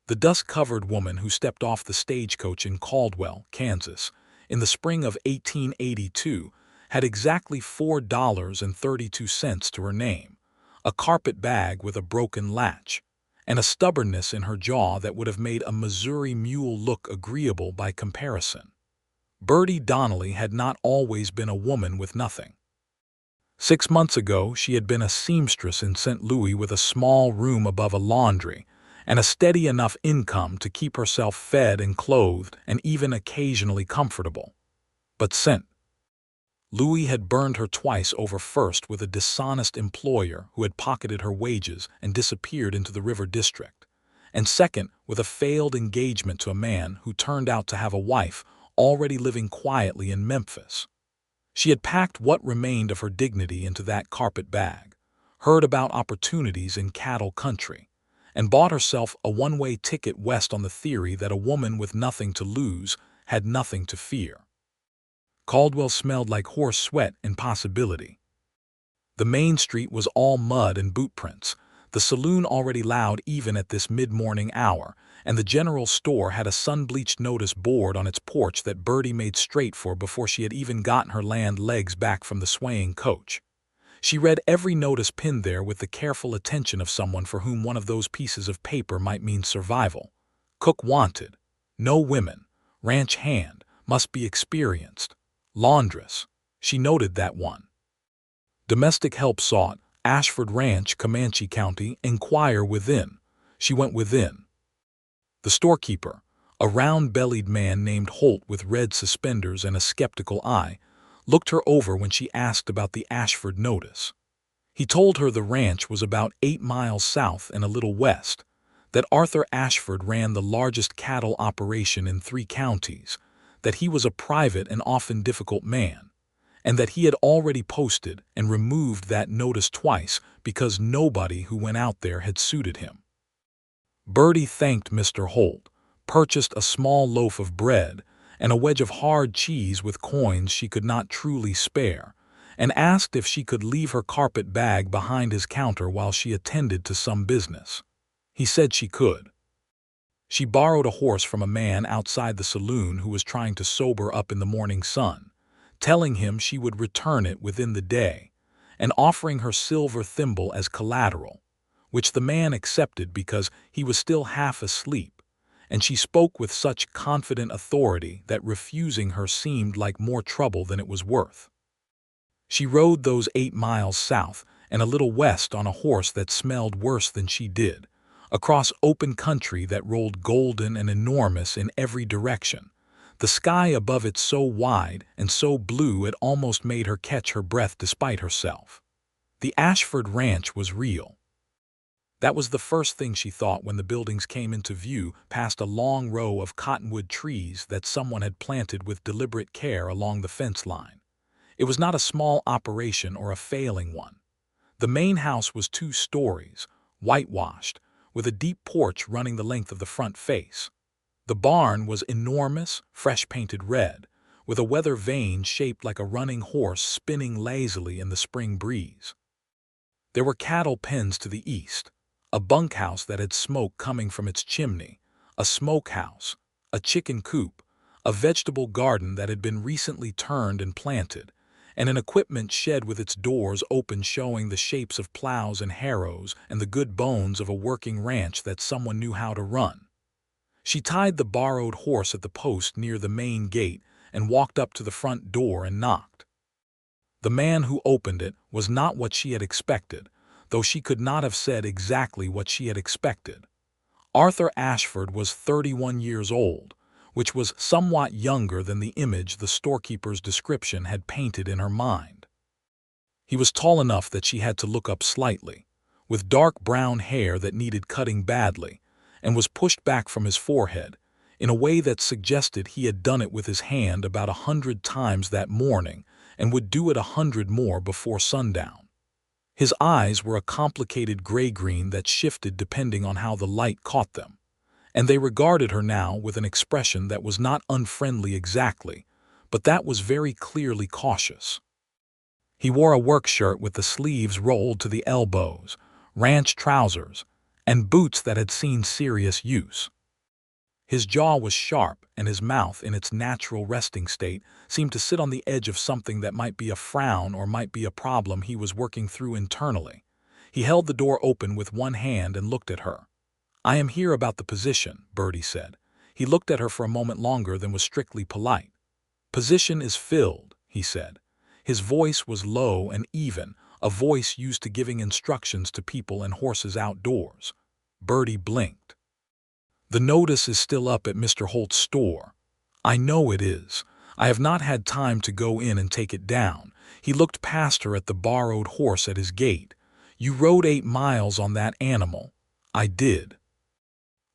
The dust-covered woman who stepped off the stagecoach in Caldwell, Kansas, in the spring of 1882 had exactly $4.32 to her name, a carpet bag with a broken latch, and a stubbornness in her jaw that would have made a Missouri mule look agreeable by comparison. Birdie Donnelly had not always been a woman with nothing. 6 months ago, she had been a seamstress in St. Louis with a small room above a laundry and a steady enough income to keep herself fed and clothed and even occasionally comfortable. But St. Louis had burned her twice over, first with a dishonest employer who had pocketed her wages and disappeared into the River District, and second with a failed engagement to a man who turned out to have a wife already living quietly in Memphis. She had packed what remained of her dignity into that carpet bag, heard about opportunities in cattle country, and bought herself a one-way ticket west on the theory that a woman with nothing to lose had nothing to fear. Caldwell smelled like horse sweat and possibility. The main street was all mud and boot prints, the saloon already loud even at this mid-morning hour, and the general store had a sun-bleached notice board on its porch that Birdie made straight for before she had even gotten her land legs back from the swaying coach. She read every notice pinned there with the careful attention of someone for whom one of those pieces of paper might mean survival. Cook wanted. No women. Ranch hand. Must be experienced. Laundress. She noted that one. Domestic help sought. Ashford Ranch, Comanche County. Inquire within. She went within. The storekeeper, a round-bellied man named Holt with red suspenders and a skeptical eye, looked her over when she asked about the Ashford notice. He told her the ranch was about 8 miles south and a little west, that Arthur Ashford ran the largest cattle operation in 3 counties, that he was a private and often difficult man, and that he had already posted and removed that notice twice because nobody who went out there had suited him. Birdie thanked Mr. Holt, purchased a small loaf of bread and a wedge of hard cheese with coins she could not truly spare, and asked if she could leave her carpet bag behind his counter while she attended to some business. He said she could. She borrowed a horse from a man outside the saloon who was trying to sober up in the morning sun, telling him she would return it within the day, and offering her silver thimble as collateral, which the man accepted because he was still half asleep, and she spoke with such confident authority that refusing her seemed like more trouble than it was worth. She rode those 8 miles south and a little west on a horse that smelled worse than she did, across open country that rolled golden and enormous in every direction, the sky above it so wide and so blue it almost made her catch her breath despite herself. The Ashford Ranch was real. That was the first thing she thought when the buildings came into view past a long row of cottonwood trees that someone had planted with deliberate care along the fence line. It was not a small operation or a failing one. The main house was 2 stories, whitewashed, with a deep porch running the length of the front face. The barn was enormous, fresh-painted red, with a weather vane shaped like a running horse spinning lazily in the spring breeze. There were cattle pens to the east, a bunkhouse that had smoke coming from its chimney, a smokehouse, a chicken coop, a vegetable garden that had been recently turned and planted, and an equipment shed with its doors open showing the shapes of plows and harrows and the good bones of a working ranch that someone knew how to run. She tied the borrowed horse at the post near the main gate and walked up to the front door and knocked. The man who opened it was not what she had expected, though she could not have said exactly what she had expected. Arthur Ashford was 31 years old, which was somewhat younger than the image the storekeeper's description had painted in her mind. He was tall enough that she had to look up slightly, with dark brown hair that needed cutting badly, and was pushed back from his forehead, in a way that suggested he had done it with his hand about 100 times that morning and would do it 100 more before sundown. His eyes were a complicated gray-green that shifted depending on how the light caught them, and they regarded her now with an expression that was not unfriendly exactly, but that was very clearly cautious. He wore a work shirt with the sleeves rolled to the elbows, ranch trousers, and boots that had seen serious use. His jaw was sharp, and his mouth, in its natural resting state, seemed to sit on the edge of something that might be a frown or might be a problem he was working through internally. He held the door open with one hand and looked at her. "I am here about the position," Birdie said. He looked at her for a moment longer than was strictly polite. "Position is filled," he said. His voice was low and even, a voice used to giving instructions to people and horses outdoors. Birdie blinked. "The notice is still up at Mr. Holt's store." "I know it is. I have not had time to go in and take it down." He looked past her at the borrowed horse at his gate. "You rode 8 miles on that animal." "I did."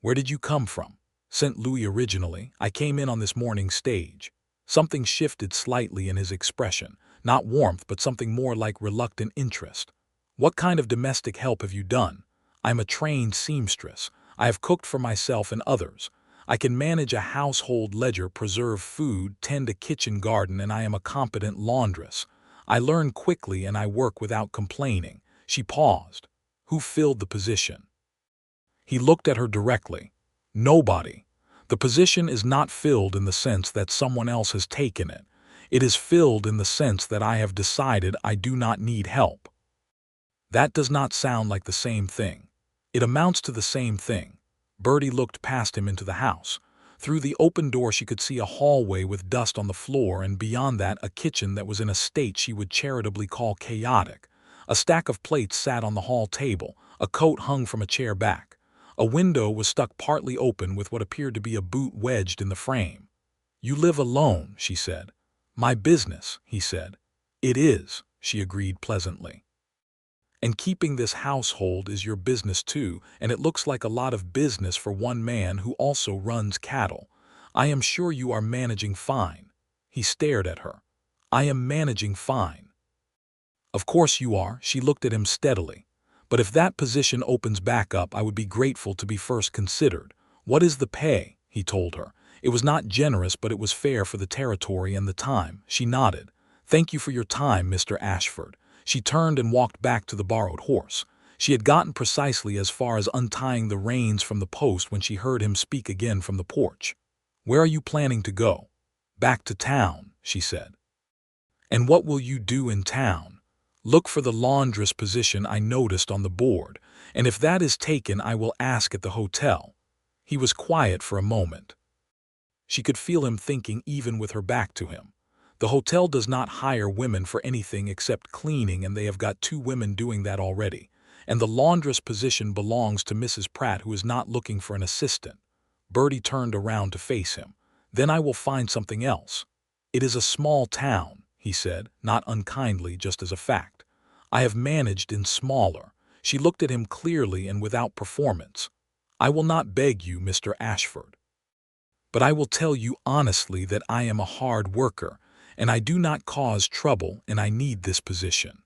"Where did you come from?" "St. Louis originally. I came in on this morning's stage." Something shifted slightly in his expression, not warmth but something more like reluctant interest. "What kind of domestic help have you done?" "I'm a trained seamstress. I have cooked for myself and others. I can manage a household ledger, preserve food, tend a kitchen garden, and I am a competent laundress. I learn quickly and I work without complaining." She paused. "Who filled the position?" He looked at her directly. "Nobody. The position is not filled in the sense that someone else has taken it. It is filled in the sense that I have decided I do not need help." "That does not sound like the same thing." "It amounts to the same thing." Birdie looked past him into the house. Through the open door she could see a hallway with dust on the floor, and beyond that a kitchen that was in a state she would charitably call chaotic. A stack of plates sat on the hall table, a coat hung from a chair back. A window was stuck partly open with what appeared to be a boot wedged in the frame. "You live alone," she said. "My business," he said. "It is," she agreed pleasantly. "And keeping this household is your business too, and it looks like a lot of business for one man who also runs cattle. I am sure you are managing fine." He stared at her. "I am managing fine." "Of course you are." She looked at him steadily. "But if that position opens back up, I would be grateful to be first considered." "What is the pay?" he told her. It was not generous, but it was fair for the territory and the time. She nodded. "Thank you for your time, Mr. Ashford." She turned and walked back to the borrowed horse. She had gotten precisely as far as untying the reins from the post when she heard him speak again from the porch. "Where are you planning to go?" "Back to town," she said. "And what will you do in town?" "Look for the laundress position I noticed on the board, and if that is taken I will ask at the hotel." He was quiet for a moment. She could feel him thinking even with her back to him. The hotel does not hire women for anything except cleaning, and they have got 2 women doing that already. And the laundress position belongs to Mrs. Pratt, who is not looking for an assistant. Birdie turned around to face him. "Then I will find something else." "It is a small town," he said, not unkindly, just as a fact. "I have managed in smaller." She looked at him clearly and without performance. "I will not beg you, Mr. Ashford. But I will tell you honestly that I am a hard worker, and I do not cause trouble, and I need this position.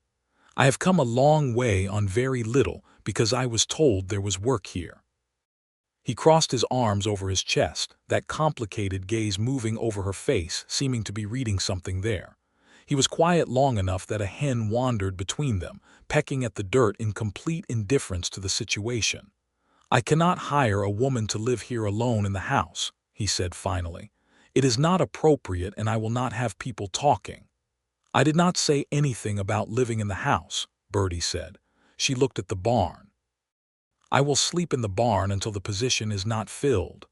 I have come a long way on very little because I was told there was work here." He crossed his arms over his chest, that complicated gaze moving over her face, seeming to be reading something there. He was quiet long enough that a hen wandered between them, pecking at the dirt in complete indifference to the situation. "I cannot hire a woman to live here alone in the house," he said finally. "It is not appropriate, and I will not have people talking." "I did not say anything about living in the house," Birdie said. She looked at the barn. "I will sleep in the barn until the position is not filled."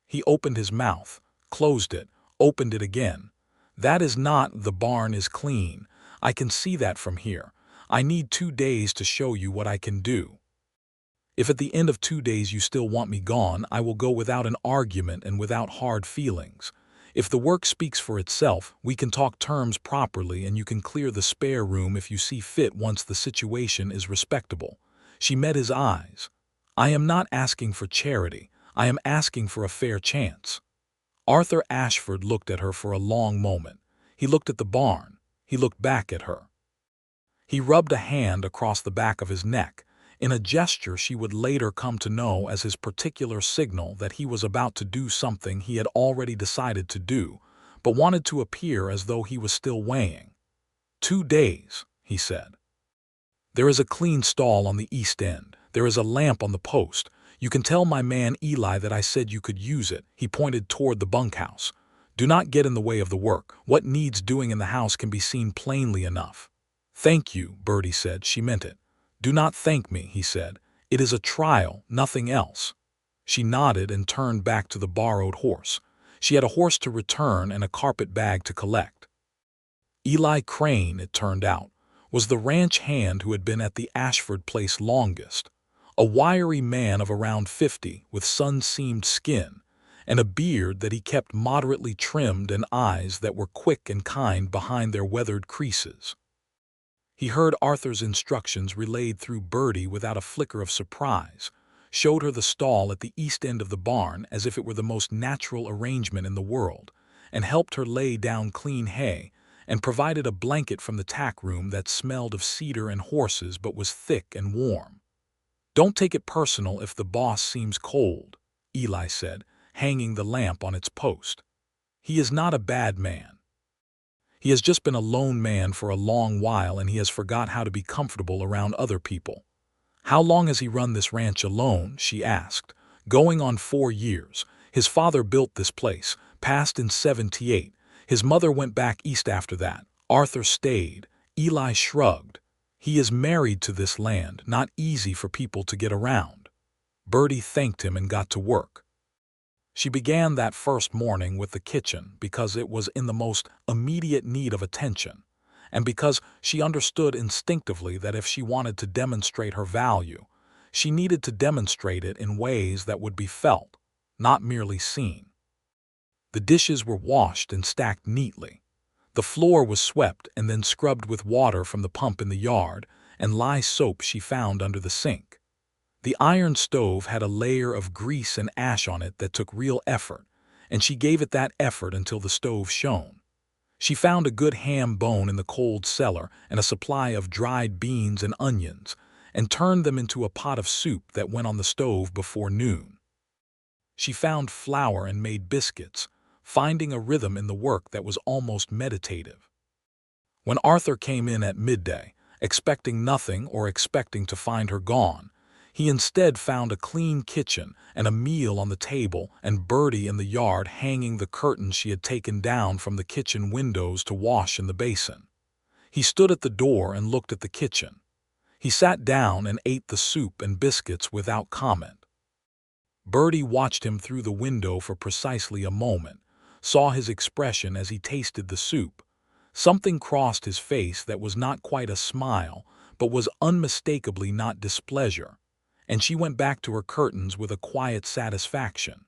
He opened his mouth, closed it, opened it again. "That is not, the barn is clean. I can see that from here. I need 2 days to show you what I can do. If at the end of 2 days you still want me gone, I will go without an argument and without hard feelings. If the work speaks for itself, we can talk terms properly, and you can clear the spare room if you see fit once the situation is respectable." She met his eyes. "I am not asking for charity. I am asking for a fair chance." Arthur Ashford looked at her for a long moment. He looked at the barn. He looked back at her. He rubbed a hand across the back of his neck, in a gesture she would later come to know as his particular signal that he was about to do something he had already decided to do, but wanted to appear as though he was still weighing. 2 days, he said. "There is a clean stall on the east end. There is a lamp on the post. You can tell my man Eli that I said you could use it." He pointed toward the bunkhouse. "Do not get in the way of the work. What needs doing in the house can be seen plainly enough." "Thank you," Birdie said. She meant it. "Do not thank me," he said. "It is a trial, nothing else." She nodded and turned back to the borrowed horse. She had a horse to return and a carpet bag to collect. Eli Crane, it turned out, was the ranch hand who had been at the Ashford place longest. A wiry man of around 50, with sun-seamed skin, and a beard that he kept moderately trimmed and eyes that were quick and kind behind their weathered creases. He heard Arthur's instructions relayed through Birdie without a flicker of surprise, showed her the stall at the east end of the barn as if it were the most natural arrangement in the world, and helped her lay down clean hay, and provided a blanket from the tack room that smelled of cedar and horses but was thick and warm. "Don't take it personal if the boss seems cold," Eli said, hanging the lamp on its post. "He is not a bad man. He has just been a lone man for a long while, and he has forgot how to be comfortable around other people." "How long has he run this ranch alone?" she asked. "Going on 4 years. His father built this place, passed in '78. His mother went back east after that. Arthur stayed." Eli shrugged. "He is married to this land, not easy for people to get around." Birdie thanked him and got to work. She began that first morning with the kitchen because it was in the most immediate need of attention, and because she understood instinctively that if she wanted to demonstrate her value, she needed to demonstrate it in ways that would be felt, not merely seen. The dishes were washed and stacked neatly. The floor was swept and then scrubbed with water from the pump in the yard and lye soap she found under the sink. The iron stove had a layer of grease and ash on it that took real effort, and she gave it that effort until the stove shone. She found a good ham bone in the cold cellar and a supply of dried beans and onions, and turned them into a pot of soup that went on the stove before noon. She found flour and made biscuits, finding a rhythm in the work that was almost meditative. When Arthur came in at midday, expecting nothing or expecting to find her gone, he instead found a clean kitchen and a meal on the table and Birdie in the yard hanging the curtains she had taken down from the kitchen windows to wash in the basin. He stood at the door and looked at the kitchen. He sat down and ate the soup and biscuits without comment. Birdie watched him through the window for precisely a moment, saw his expression as he tasted the soup. Something crossed his face that was not quite a smile, but was unmistakably not displeasure, and she went back to her curtains with a quiet satisfaction.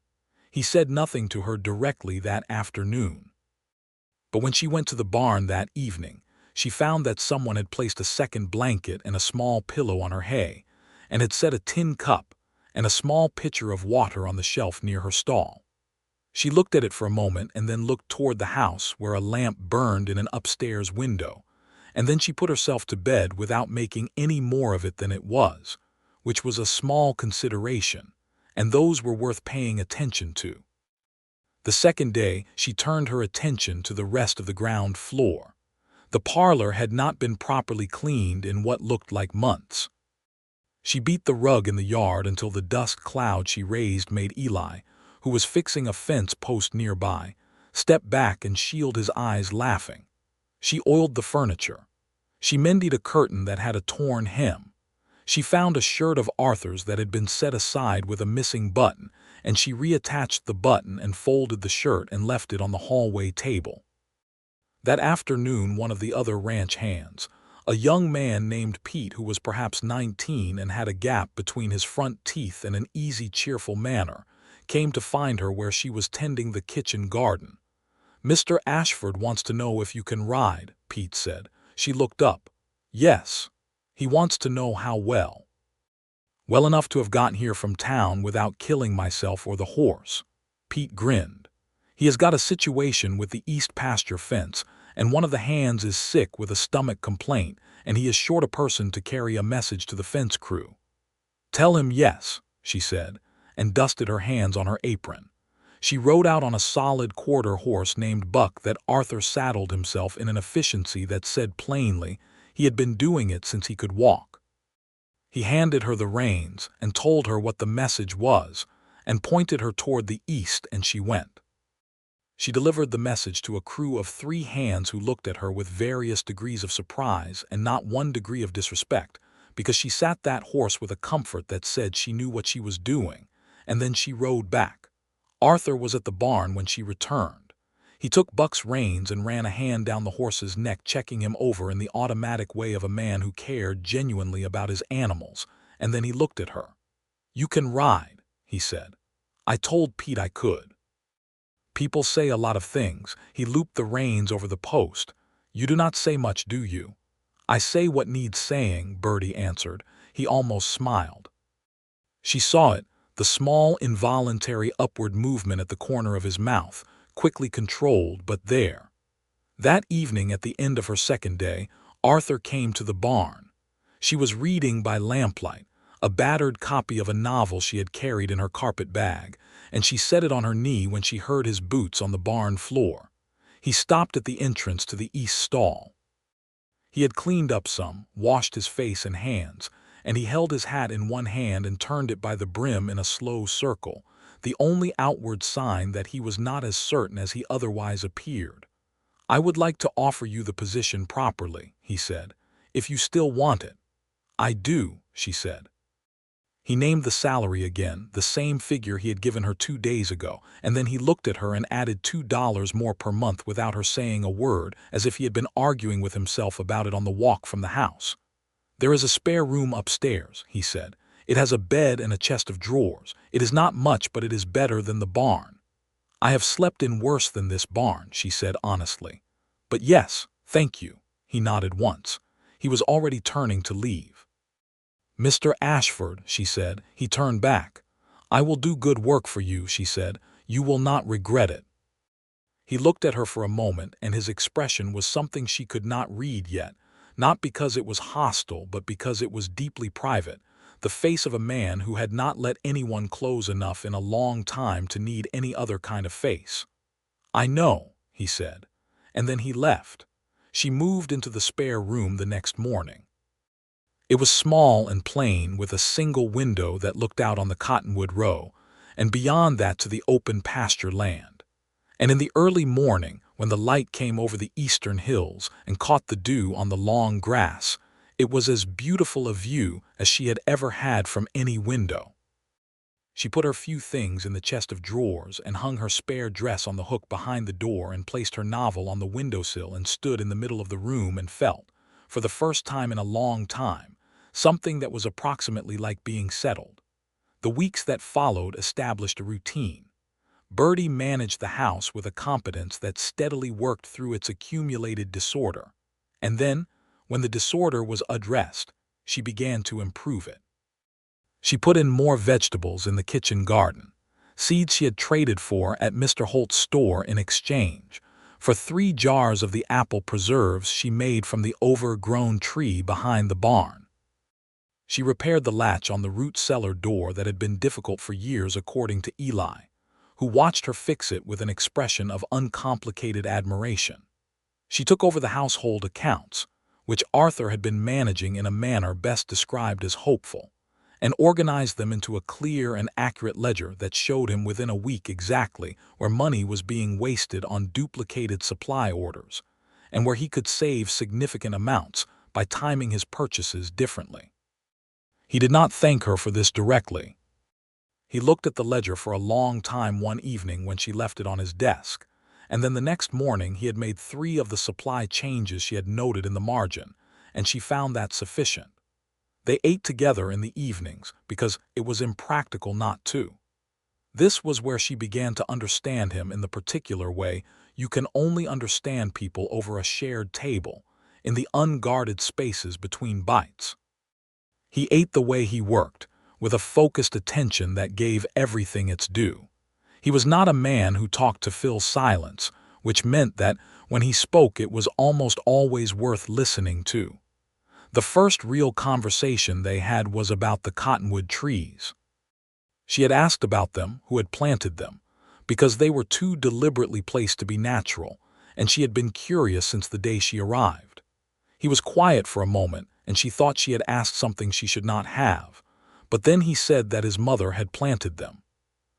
He said nothing to her directly that afternoon. But when she went to the barn that evening, she found that someone had placed a second blanket and a small pillow on her hay, and had set a tin cup and a small pitcher of water on the shelf near her stall. She looked at it for a moment and then looked toward the house where a lamp burned in an upstairs window, and then she put herself to bed without making any more of it than it was, which was a small consideration, and those were worth paying attention to. The second day she turned her attention to the rest of the ground floor. The parlor had not been properly cleaned in what looked like months. She beat the rug in the yard until the dust cloud she raised made Eli, who was fixing a fence post nearby, step back and shield his eyes laughing. She oiled the furniture. She mended a curtain that had a torn hem. She found a shirt of Arthur's that had been set aside with a missing button, and she reattached the button and folded the shirt and left it on the hallway table. That afternoon one of the other ranch hands, a young man named Pete who was perhaps 19 and had a gap between his front teeth and an easy, cheerful manner, came to find her where she was tending the kitchen garden. "Mr. Ashford wants to know if you can ride," Pete said. She looked up. "Yes. He wants to know how well." "Well enough to have gotten here from town without killing myself or the horse." Pete grinned. "He has got a situation with the east pasture fence, and one of the hands is sick with a stomach complaint, and he is short a person to carry a message to the fence crew." "Tell him yes," she said, and dusted her hands on her apron. She rode out on a solid quarter horse named Buck that Arthur saddled himself in an efficiency that said plainly he had been doing it since he could walk. He handed her the reins and told her what the message was and pointed her toward the east, and she went. She delivered the message to a crew of 3 hands who looked at her with various degrees of surprise and not one degree of disrespect, because she sat that horse with a comfort that said she knew what she was doing, and then she rode back. Arthur was at the barn when she returned. He took Buck's reins and ran a hand down the horse's neck, checking him over in the automatic way of a man who cared genuinely about his animals, and then he looked at her. "You can ride," he said. "I told Pete I could." "People say a lot of things." He looped the reins over the post. "You do not say much, do you?" "I say what needs saying," Birdie answered. He almost smiled. She saw it, the small involuntary upward movement at the corner of his mouth, quickly controlled, but there. That evening, at the end of her second day, Arthur came to the barn. She was reading by lamplight, a battered copy of a novel she had carried in her carpet bag, and she set it on her knee when she heard his boots on the barn floor. He stopped at the entrance to the east stall. He had cleaned up some, washed his face and hands, and he held his hat in one hand and turned it by the brim in a slow circle, the only outward sign that he was not as certain as he otherwise appeared. "I would like to offer you the position properly," he said, "if you still want it." "I do," she said. He named the salary again, the same figure he had given her 2 days ago, and then he looked at her and added $2 more per month without her saying a word, as if he had been arguing with himself about it on the walk from the house. "There is a spare room upstairs," he said. "It has a bed and a chest of drawers. It is not much, but it is better than the barn." "I have slept in worse than this barn," she said honestly. "But yes, thank you." He nodded once. He was already turning to leave. "Mr. Ashford," she said. He turned back. "I will do good work for you," she said. "You will not regret it." He looked at her for a moment, and his expression was something she could not read yet, not because it was hostile, but because it was deeply private, the face of a man who had not let anyone close enough in a long time to need any other kind of face. "I know," he said, and then he left. She moved into the spare room the next morning. It was small and plain, with a single window that looked out on the cottonwood row, and beyond that to the open pasture land. And in the early morning, when the light came over the eastern hills and caught the dew on the long grass, it was as beautiful a view as she had ever had from any window. She put her few things in the chest of drawers and hung her spare dress on the hook behind the door and placed her novel on the windowsill and stood in the middle of the room and felt, for the first time in a long time, something that was approximately like being settled. The weeks that followed established a routine. Birdie managed the house with a competence that steadily worked through its accumulated disorder. And then, when the disorder was addressed, she began to improve it. She put in more vegetables in the kitchen garden, seeds she had traded for at Mr. Holt's store in exchange for 3 jars of the apple preserves she made from the overgrown tree behind the barn. She repaired the latch on the root cellar door that had been difficult for years, according to Eli, who watched her fix it with an expression of uncomplicated admiration. She took over the household accounts, which Arthur had been managing in a manner best described as hopeful, and organized them into a clear and accurate ledger that showed him within a week exactly where money was being wasted on duplicated supply orders, and where he could save significant amounts by timing his purchases differently. He did not thank her for this directly. He looked at the ledger for a long time one evening when she left it on his desk, and then the next morning he had made 3 of the supply changes she had noted in the margin, and she found that sufficient. They ate together in the evenings because it was impractical not to. This was where she began to understand him in the particular way you can only understand people over a shared table, in the unguarded spaces between bites. He ate the way he worked, with a focused attention that gave everything its due. He was not a man who talked to fill silence, which meant that when he spoke it was almost always worth listening to. The first real conversation they had was about the cottonwood trees. She had asked about them, who had planted them, because they were too deliberately placed to be natural, and she had been curious since the day she arrived. He was quiet for a moment, and she thought she had asked something she should not have. But then he said that his mother had planted them.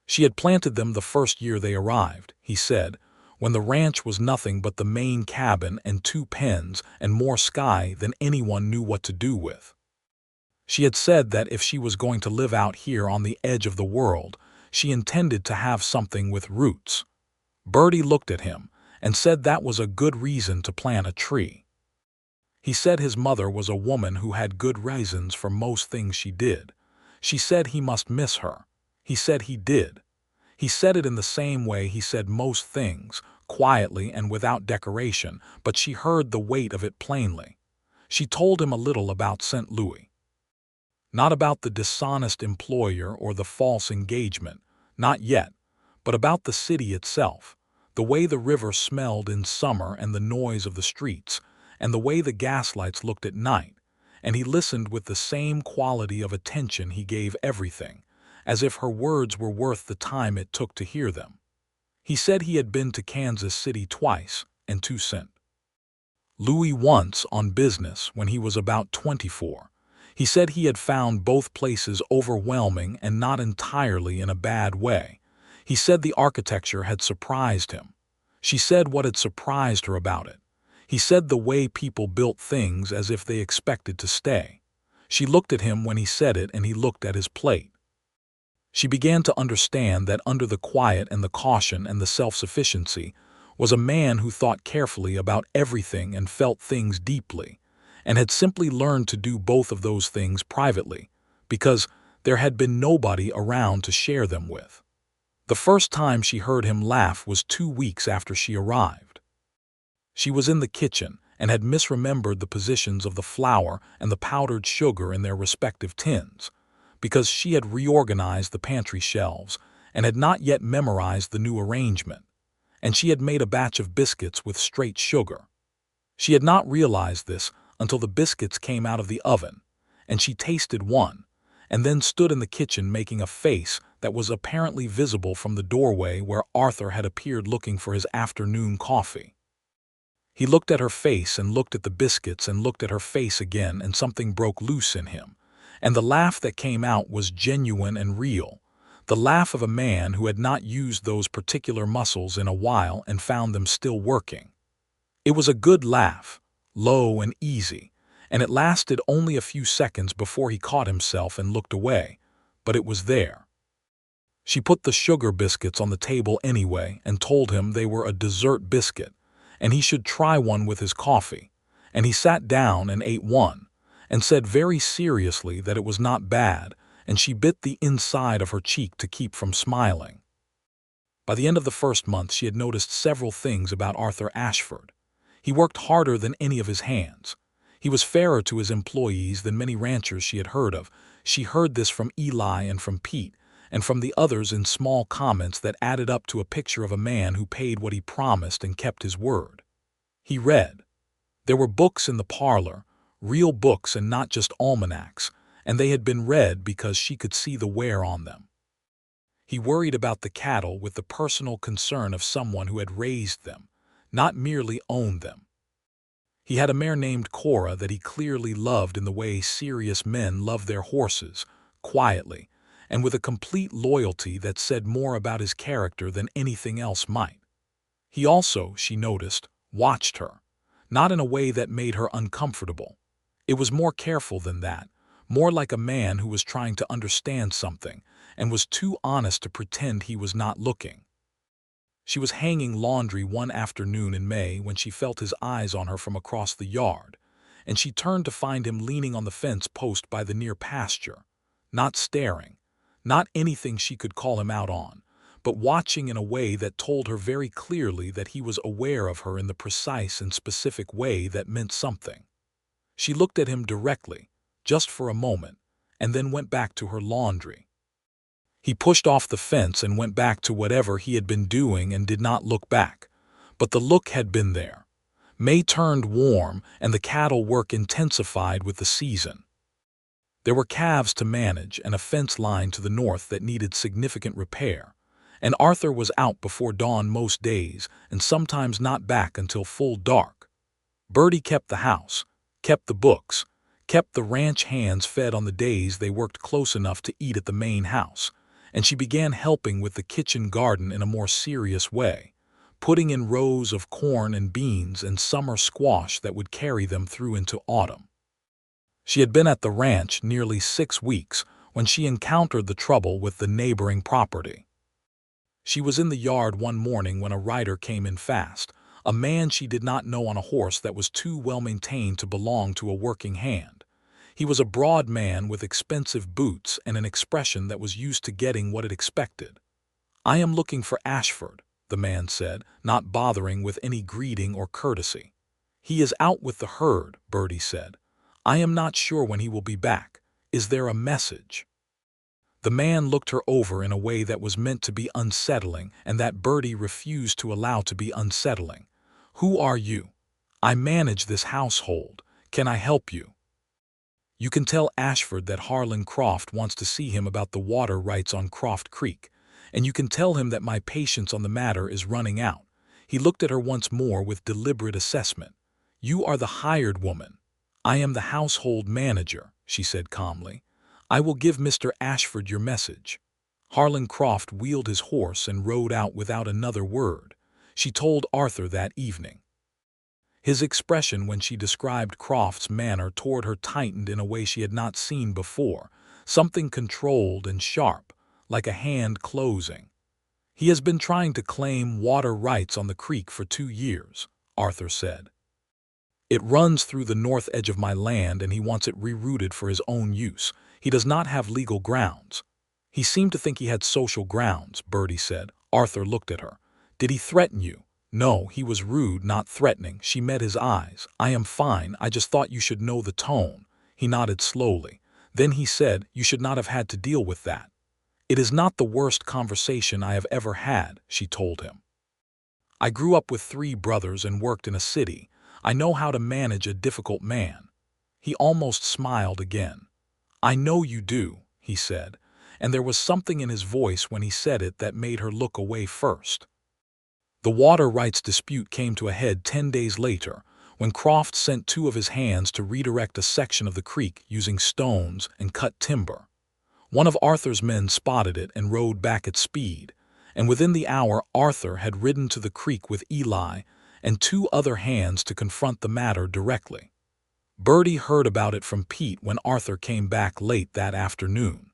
She had planted them the first year they arrived, he said, when the ranch was nothing but the main cabin and 2 pens and more sky than anyone knew what to do with. She had said that if she was going to live out here on the edge of the world, she intended to have something with roots. Birdie looked at him and said that was a good reason to plant a tree. He said his mother was a woman who had good reasons for most things she did. She said he must miss her. He said he did. He said it in the same way he said most things, quietly and without decoration, but she heard the weight of it plainly. She told him a little about St. Louis. Not about the dishonest employer or the false engagement, not yet, but about the city itself, the way the river smelled in summer and the noise of the streets, and the way the gaslights looked at night, and he listened with the same quality of attention he gave everything, as if her words were worth the time it took to hear them. He said he had been to Kansas City twice and to St. Louis once on business when he was about 24. He said he had found both places overwhelming and not entirely in a bad way. He said the architecture had surprised him. She said what had surprised her about it. He said the way people built things as if they expected to stay. She looked at him when he said it and he looked at his plate. She began to understand that under the quiet and the caution and the self-sufficiency was a man who thought carefully about everything and felt things deeply, and had simply learned to do both of those things privately, because there had been nobody around to share them with. The first time she heard him laugh was 2 weeks after she arrived. She was in the kitchen and had misremembered the positions of the flour and the powdered sugar in their respective tins, because she had reorganized the pantry shelves and had not yet memorized the new arrangement, and she had made a batch of biscuits with straight sugar. She had not realized this until the biscuits came out of the oven, and she tasted one, and then stood in the kitchen making a face that was apparently visible from the doorway where Arthur had appeared looking for his afternoon coffee. He looked at her face and looked at the biscuits and looked at her face again, and something broke loose in him, and the laugh that came out was genuine and real, the laugh of a man who had not used those particular muscles in a while and found them still working. It was a good laugh, low and easy, and it lasted only a few seconds before he caught himself and looked away, but it was there. She put the sugar biscuits on the table anyway and told him they were a dessert biscuit, and he should try one with his coffee, and he sat down and ate one, and said very seriously that it was not bad, and she bit the inside of her cheek to keep from smiling. By the end of the first month she had noticed several things about Arthur Ashford. He worked harder than any of his hands. He was fairer to his employees than many ranchers she had heard of. She heard this from Eli and from Pete, and from the others in small comments that added up to a picture of a man who paid what he promised and kept his word. He read. There were books in the parlor, real books and not just almanacs, and they had been read because she could see the wear on them. He worried about the cattle with the personal concern of someone who had raised them, not merely owned them. He had a mare named Cora that he clearly loved in the way serious men love their horses, quietly, and with a complete loyalty that said more about his character than anything else might. He also, she noticed, watched her, not in a way that made her uncomfortable. It was more careful than that, more like a man who was trying to understand something and was too honest to pretend he was not looking. She was hanging laundry one afternoon in May when she felt his eyes on her from across the yard, and she turned to find him leaning on the fence post by the near pasture, not staring, not anything she could call him out on, but watching in a way that told her very clearly that he was aware of her in the precise and specific way that meant something. She looked at him directly, just for a moment, and then went back to her laundry. He pushed off the fence and went back to whatever he had been doing and did not look back, but the look had been there. May turned warm and the cattle work intensified with the season. There were calves to manage and a fence line to the north that needed significant repair, and Arthur was out before dawn most days and sometimes not back until full dark. Birdie kept the house, kept the books, kept the ranch hands fed on the days they worked close enough to eat at the main house, and she began helping with the kitchen garden in a more serious way, putting in rows of corn and beans and summer squash that would carry them through into autumn. She had been at the ranch nearly 6 weeks when she encountered the trouble with the neighboring property. She was in the yard one morning when a rider came in fast, a man she did not know on a horse that was too well maintained to belong to a working hand. He was a broad man with expensive boots and an expression that was used to getting what it expected. "I am looking for Ashford," the man said, not bothering with any greeting or courtesy. "He is out with the herd," Birdie said. "I am not sure when he will be back. Is there a message?" The man looked her over in a way that was meant to be unsettling and that Birdie refused to allow to be unsettling. "Who are you?" "I manage this household. Can I help you?" "You can tell Ashford that Harlan Croft wants to see him about the water rights on Croft Creek, and you can tell him that my patience on the matter is running out." He looked at her once more with deliberate assessment. "You are the hired woman. I am the household manager," she said calmly. "I will give Mr. Ashford your message." Harlan Croft wheeled his horse and rode out without another word. She told Arthur that evening. His expression when she described Croft's manner toward her tightened in a way she had not seen before, something controlled and sharp, like a hand closing. "He has been trying to claim water rights on the creek for 2 years, Arthur said. "It runs through the north edge of my land and he wants it rerouted for his own use. He does not have legal grounds." "He seemed to think he had social grounds," Birdie said. Arthur looked at her. "Did he threaten you?" "No, he was rude, not threatening." She met his eyes. "I am fine. I just thought you should know the tone." He nodded slowly. Then he said, "You should not have had to deal with that." "It is not the worst conversation I have ever had," she told him. "I grew up with 3 brothers and worked in a city. I know how to manage a difficult man." He almost smiled again. "I know you do," he said, and there was something in his voice when he said it that made her look away first. The water rights dispute came to a head 10 days later, when Croft sent 2 of his hands to redirect a section of the creek using stones and cut timber. One of Arthur's men spotted it and rode back at speed, and within the hour Arthur had ridden to the creek with Eli and 2 other hands to confront the matter directly. Birdie heard about it from Pete when Arthur came back late that afternoon.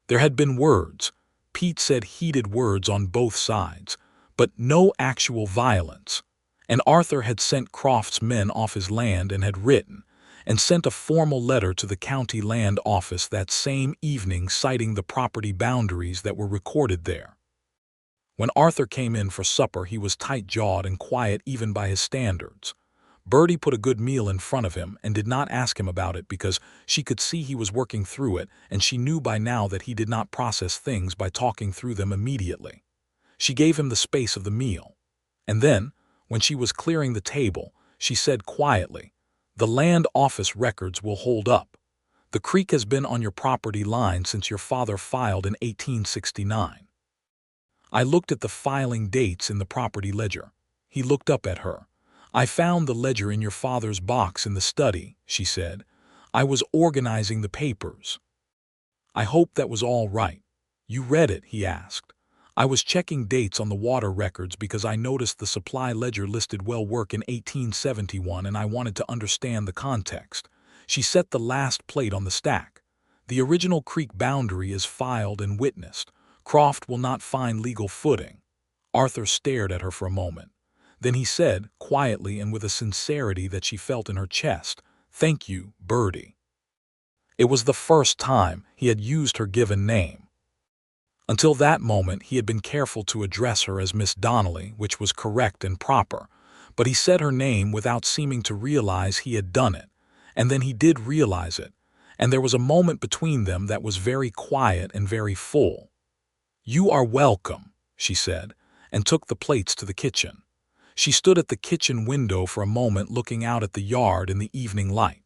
There had been words, Pete said heated words on both sides, but no actual violence, and Arthur had sent Croft's men off his land and had written and sent a formal letter to the county land office that same evening citing the property boundaries that were recorded there. When Arthur came in for supper he was tight-jawed and quiet even by his standards. Birdie put a good meal in front of him and did not ask him about it because she could see he was working through it and she knew by now that he did not process things by talking through them immediately. She gave him the space of the meal. And then, when she was clearing the table, she said quietly, "The land office records will hold up. The creek has been on your property line since your father filed in 1869. I looked at the filing dates in the property ledger." He looked up at her. "I found the ledger in your father's box in the study," she said. "I was organizing the papers." "I hope that was all right." "You read it?" he asked. "I was checking dates on the water records because I noticed the supply ledger listed well work in 1871 and I wanted to understand the context." She set the last plate on the stack. "The original creek boundary is filed and witnessed. Croft will not find legal footing." Arthur stared at her for a moment. Then he said, quietly and with a sincerity that she felt in her chest, "Thank you, Birdie." It was the first time he had used her given name. Until that moment he had been careful to address her as Miss Donnelly, which was correct and proper, but he said her name without seeming to realize he had done it, and then he did realize it, and there was a moment between them that was very quiet and very full. "You are welcome," she said, and took the plates to the kitchen. She stood at the kitchen window for a moment looking out at the yard in the evening light.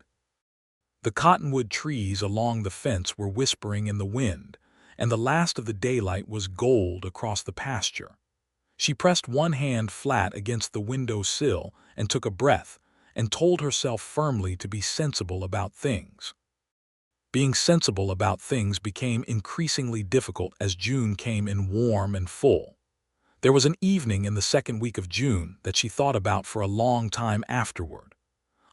The cottonwood trees along the fence were whispering in the wind, and the last of the daylight was gold across the pasture. She pressed one hand flat against the window sill and took a breath, and told herself firmly to be sensible about things. Being sensible about things became increasingly difficult as June came in warm and full. There was an evening in the second week of June that she thought about for a long time afterward.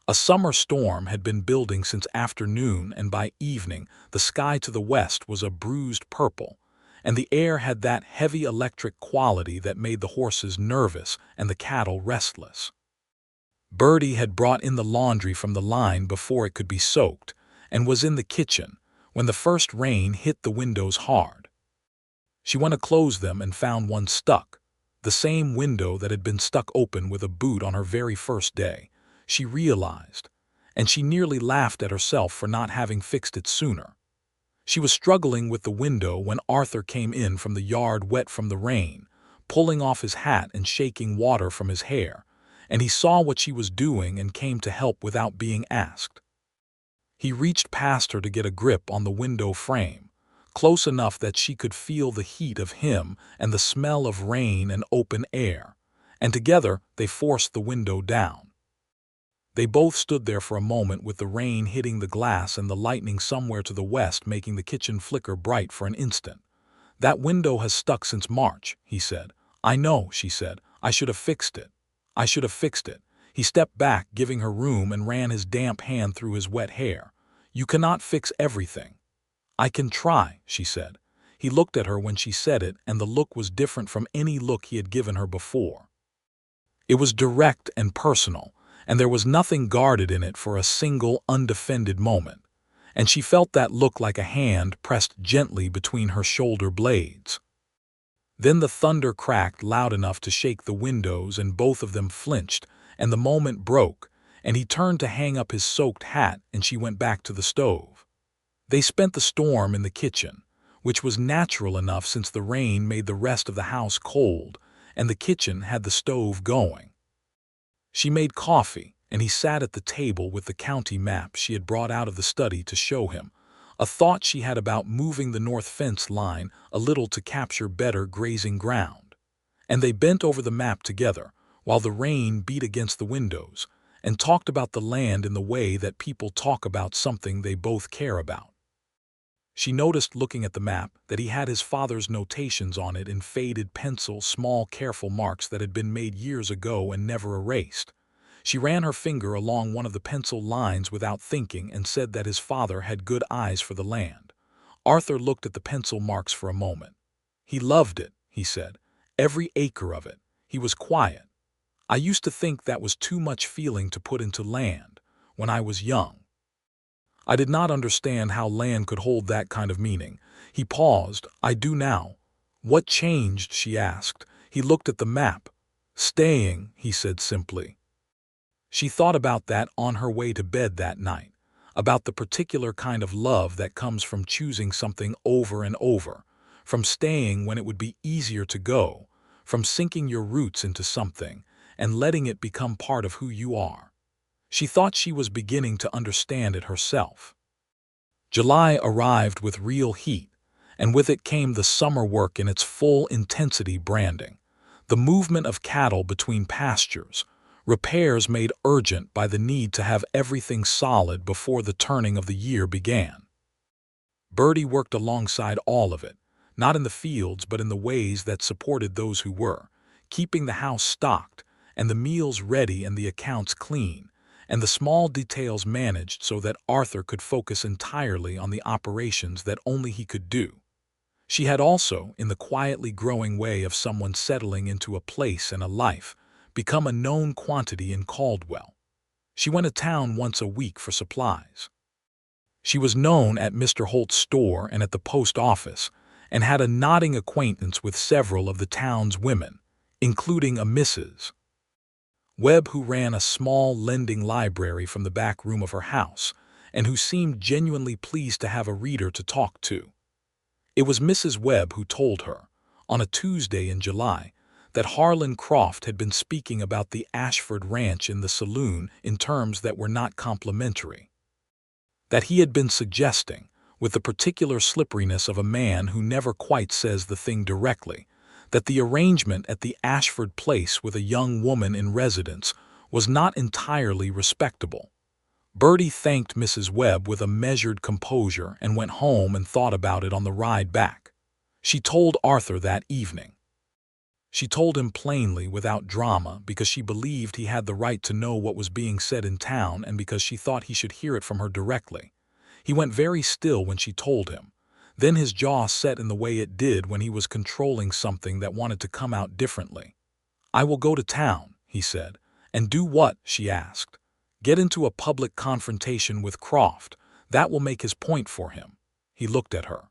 A summer storm had been building since afternoon, and by evening the sky to the west was a bruised purple, and the air had that heavy electric quality that made the horses nervous and the cattle restless. Birdie had brought in the laundry from the line before it could be soaked, and was in the kitchen when the first rain hit the windows hard. She went to close them and found one stuck, the same window that had been stuck open with a boot on her very first day, she realized, and she nearly laughed at herself for not having fixed it sooner. She was struggling with the window when Arthur came in from the yard wet from the rain, pulling off his hat and shaking water from his hair, and he saw what she was doing and came to help without being asked. He reached past her to get a grip on the window frame, close enough that she could feel the heat of him and the smell of rain and open air, and together they forced the window down. They both stood there for a moment with the rain hitting the glass and the lightning somewhere to the west making the kitchen flicker bright for an instant. "That window has stuck since March," he said. "I know," she said. "I should have fixed it. I should have fixed it." He stepped back, giving her room, and ran his damp hand through his wet hair. "You cannot fix everything." "I can try," she said. He looked at her when she said it, and the look was different from any look he had given her before. It was direct and personal, and there was nothing guarded in it for a single, undefended moment, and she felt that look like a hand pressed gently between her shoulder blades. Then the thunder cracked loud enough to shake the windows, and both of them flinched, and the moment broke, and he turned to hang up his soaked hat, and she went back to the stove. They spent the storm in the kitchen, which was natural enough since the rain made the rest of the house cold, and the kitchen had the stove going. She made coffee, and he sat at the table with the county map she had brought out of the study to show him, a thought she had about moving the north fence line a little to capture better grazing ground. And they bent over the map together, while the rain beat against the windows, and talked about the land in the way that people talk about something they both care about. She noticed, looking at the map, that he had his father's notations on it in faded pencil, small careful marks that had been made years ago and never erased. She ran her finger along one of the pencil lines without thinking and said that his father had good eyes for the land. Arthur looked at the pencil marks for a moment. "He loved it," he said. "Every acre of it." He was quiet. "I used to think that was too much feeling to put into land, when I was young. I did not understand how land could hold that kind of meaning." He paused. "I do now." "What changed?" she asked. He looked at the map. "Staying," he said simply. She thought about that on her way to bed that night, about the particular kind of love that comes from choosing something over and over, from staying when it would be easier to go, from sinking your roots into something and letting it become part of who you are. She thought she was beginning to understand it herself. July arrived with real heat, and with it came the summer work in its full intensity: branding, the movement of cattle between pastures, repairs made urgent by the need to have everything solid before the turning of the year began. Birdie worked alongside all of it, not in the fields but in the ways that supported those who were, keeping the house stocked and the meals ready and the accounts clean, and the small details managed so that Arthur could focus entirely on the operations that only he could do. She had also, in the quietly growing way of someone settling into a place and a life, become a known quantity in Caldwell. She went to town once a week for supplies. She was known at Mr. Holt's store and at the post office, and had a nodding acquaintance with several of the town's women, including a Mrs. Webb, who ran a small lending library from the back room of her house, and who seemed genuinely pleased to have a reader to talk to. It was Mrs. Webb who told her, on a Tuesday in July, that Harlan Croft had been speaking about the Ashford Ranch in the saloon in terms that were not complimentary. That he had been suggesting, with the particular slipperiness of a man who never quite says the thing directly, that the arrangement at the Ashford place with a young woman in residence was not entirely respectable. Birdie thanked Mrs. Webb with a measured composure and went home and thought about it on the ride back. She told Arthur that evening. She told him plainly, without drama, because she believed he had the right to know what was being said in town and because she thought he should hear it from her directly. He went very still when she told him. Then his jaw set in the way it did when he was controlling something that wanted to come out differently. "I will go to town," he said. "And do what?" she asked. "Get into a public confrontation with Croft. That will make his point for him." He looked at her.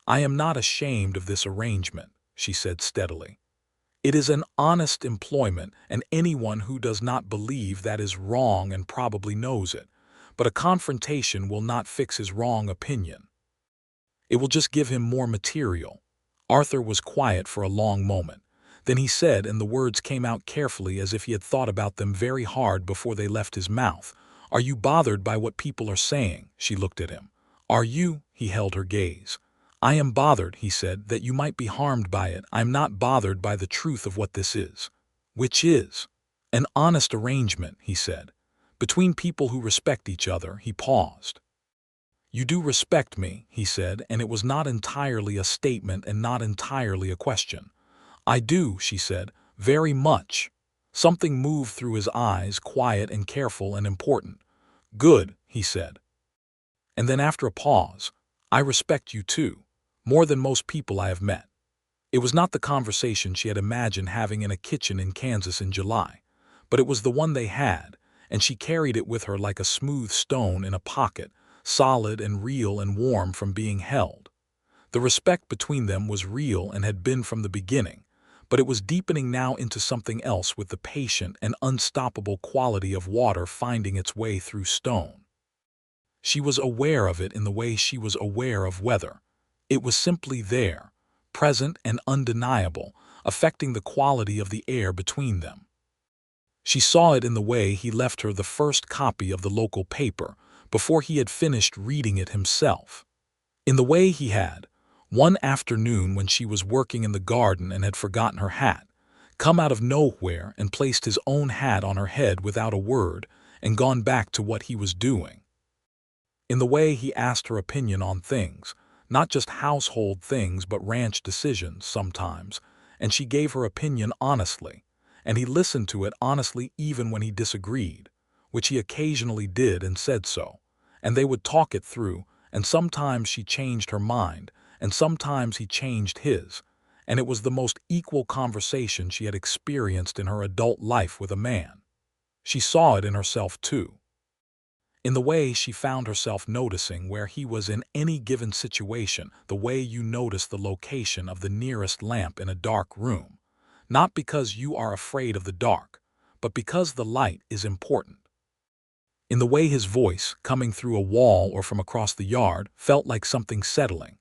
"I am not ashamed of this arrangement," she said steadily. "It is an honest employment, and anyone who does not believe that is wrong and probably knows it. But a confrontation will not fix his wrong opinion. It will just give him more material." Arthur was quiet for a long moment. Then he said, and the words came out carefully as if he had thought about them very hard before they left his mouth, "Are you bothered by what people are saying?" She looked at him. "Are you?" He held her gaze. "I am bothered," he said, "that you might be harmed by it. I'm not bothered by the truth of what this is." "Which is?" "An honest arrangement," he said. "Between people who respect each other." He paused. "You do respect me," he said, and it was not entirely a statement and not entirely a question. "I do," she said, "very much." Something moved through his eyes, quiet and careful and important. "Good," he said. And then after a pause, "I respect you too, more than most people I have met." It was not the conversation she had imagined having in a kitchen in Kansas in July, but it was the one they had, and she carried it with her like a smooth stone in a pocket, solid and real and warm from being held. The respect between them was real and had been from the beginning, but it was deepening now into something else with the patient and unstoppable quality of water finding its way through stone. She was aware of it in the way she was aware of weather. It was simply there, present and undeniable, affecting the quality of the air between them. She saw it in the way he left her the first copy of the local paper before he had finished reading it himself. In the way he had, one afternoon when she was working in the garden and had forgotten her hat, come out of nowhere and placed his own hat on her head without a word and gone back to what he was doing. In the way he asked her opinion on things, not just household things but ranch decisions sometimes, and she gave her opinion honestly, and he listened to it honestly even when he disagreed, which he occasionally did and said so, and they would talk it through, and sometimes she changed her mind, and sometimes he changed his, and it was the most equal conversation she had experienced in her adult life with a man. She saw it in herself too. In the way she found herself noticing where he was in any given situation, the way you notice the location of the nearest lamp in a dark room, not because you are afraid of the dark, but because the light is important. In the way his voice, coming through a wall or from across the yard, felt like something settling.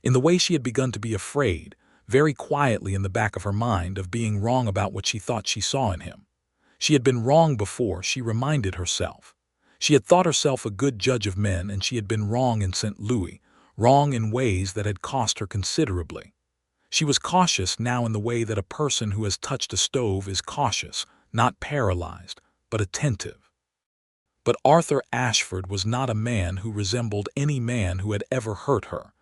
In the way she had begun to be afraid, very quietly in the back of her mind, of being wrong about what she thought she saw in him. She had been wrong before, she reminded herself. She had thought herself a good judge of men, and she had been wrong in St. Louis, wrong in ways that had cost her considerably. She was cautious now in the way that a person who has touched a stove is cautious, not paralyzed, but attentive. But Arthur Ashford was not a man who resembled any man who had ever hurt her.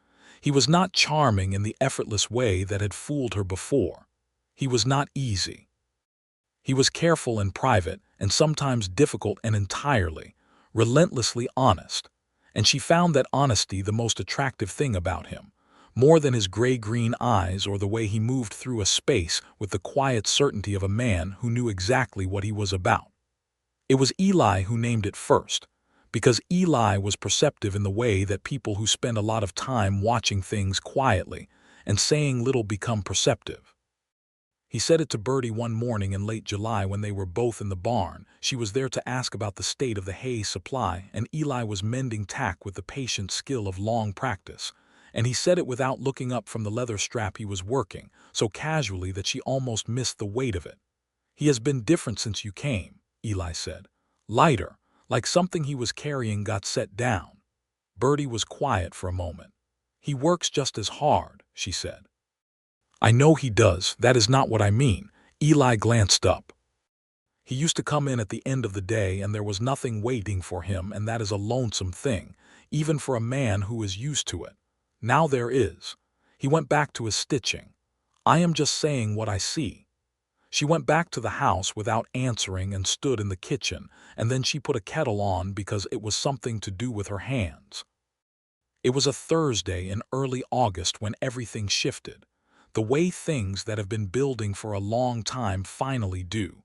He was not charming in the effortless way that had fooled her before. He was not easy. He was careful and private, and sometimes difficult and entirely, relentlessly honest. And she found that honesty the most attractive thing about him, more than his gray-green eyes or the way he moved through a space with the quiet certainty of a man who knew exactly what he was about. It was Eli who named it first, because Eli was perceptive in the way that people who spend a lot of time watching things quietly and saying little become perceptive. He said it to Birdie one morning in late July when they were both in the barn. She was there to ask about the state of the hay supply, and Eli was mending tack with the patient skill of long practice. And he said it without looking up from the leather strap he was working, so casually that she almost missed the weight of it. "He has been different since you came," Eli said. "Lighter, like something he was carrying got set down." Birdie was quiet for a moment. "He works just as hard," she said. "I know he does. That is not what I mean." Eli glanced up. He used to come in at the end of the day and there was nothing waiting for him, and that is a lonesome thing, even for a man who is used to it. Now there is. He went back to his stitching. I am just saying what I see. She went back to the house without answering and stood in the kitchen, and then she put a kettle on because it was something to do with her hands. It was a Thursday in early August when everything shifted, the way things that have been building for a long time finally do,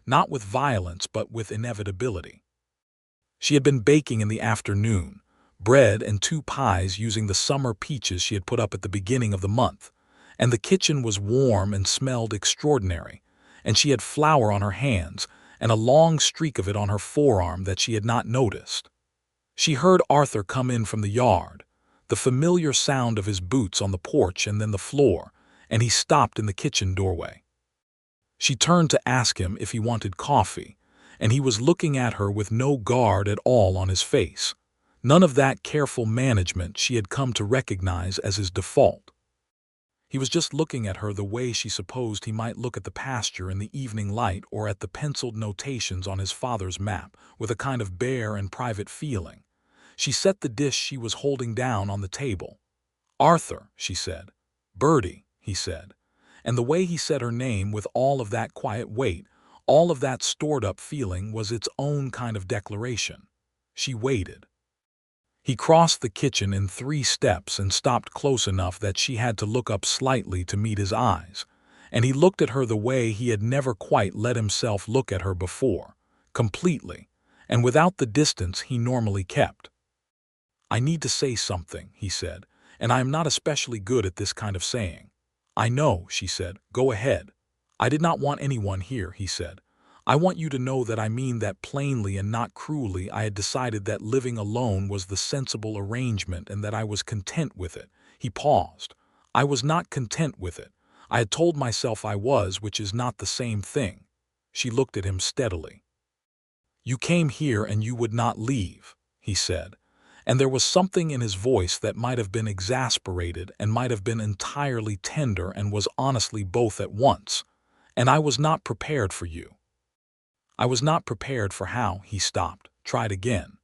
not with violence but with inevitability. She had been baking in the afternoon, bread and 2 pies using the summer peaches she had put up at the beginning of the month, and the kitchen was warm and smelled extraordinary, and she had flour on her hands and a long streak of it on her forearm that she had not noticed. She heard Arthur come in from the yard, the familiar sound of his boots on the porch and then the floor, and he stopped in the kitchen doorway. She turned to ask him if he wanted coffee, and he was looking at her with no guard at all on his face, none of that careful management she had come to recognize as his default. He was just looking at her the way she supposed he might look at the pasture in the evening light or at the penciled notations on his father's map, with a kind of bare and private feeling. She set the dish she was holding down on the table. "Arthur," she said. "Birdie," he said. And the way he said her name with all of that quiet weight, all of that stored-up feeling, was its own kind of declaration. She waited. He crossed the kitchen in 3 steps and stopped close enough that she had to look up slightly to meet his eyes, and he looked at her the way he had never quite let himself look at her before, completely, and without the distance he normally kept. "I need to say something," he said, "and I am not especially good at this kind of saying." "I know," she said. "Go ahead." "I did not want anyone here," he said. "I want you to know that I mean that plainly and not cruelly. I had decided that living alone was the sensible arrangement and that I was content with it." He paused. "I was not content with it. I had told myself I was, which is not the same thing." She looked at him steadily. "You came here and you would not leave," he said, and there was something in his voice that might have been exasperated and might have been entirely tender and was honestly both at once. "And I was not prepared for you." "I was not prepared for how?" He stopped, tried again.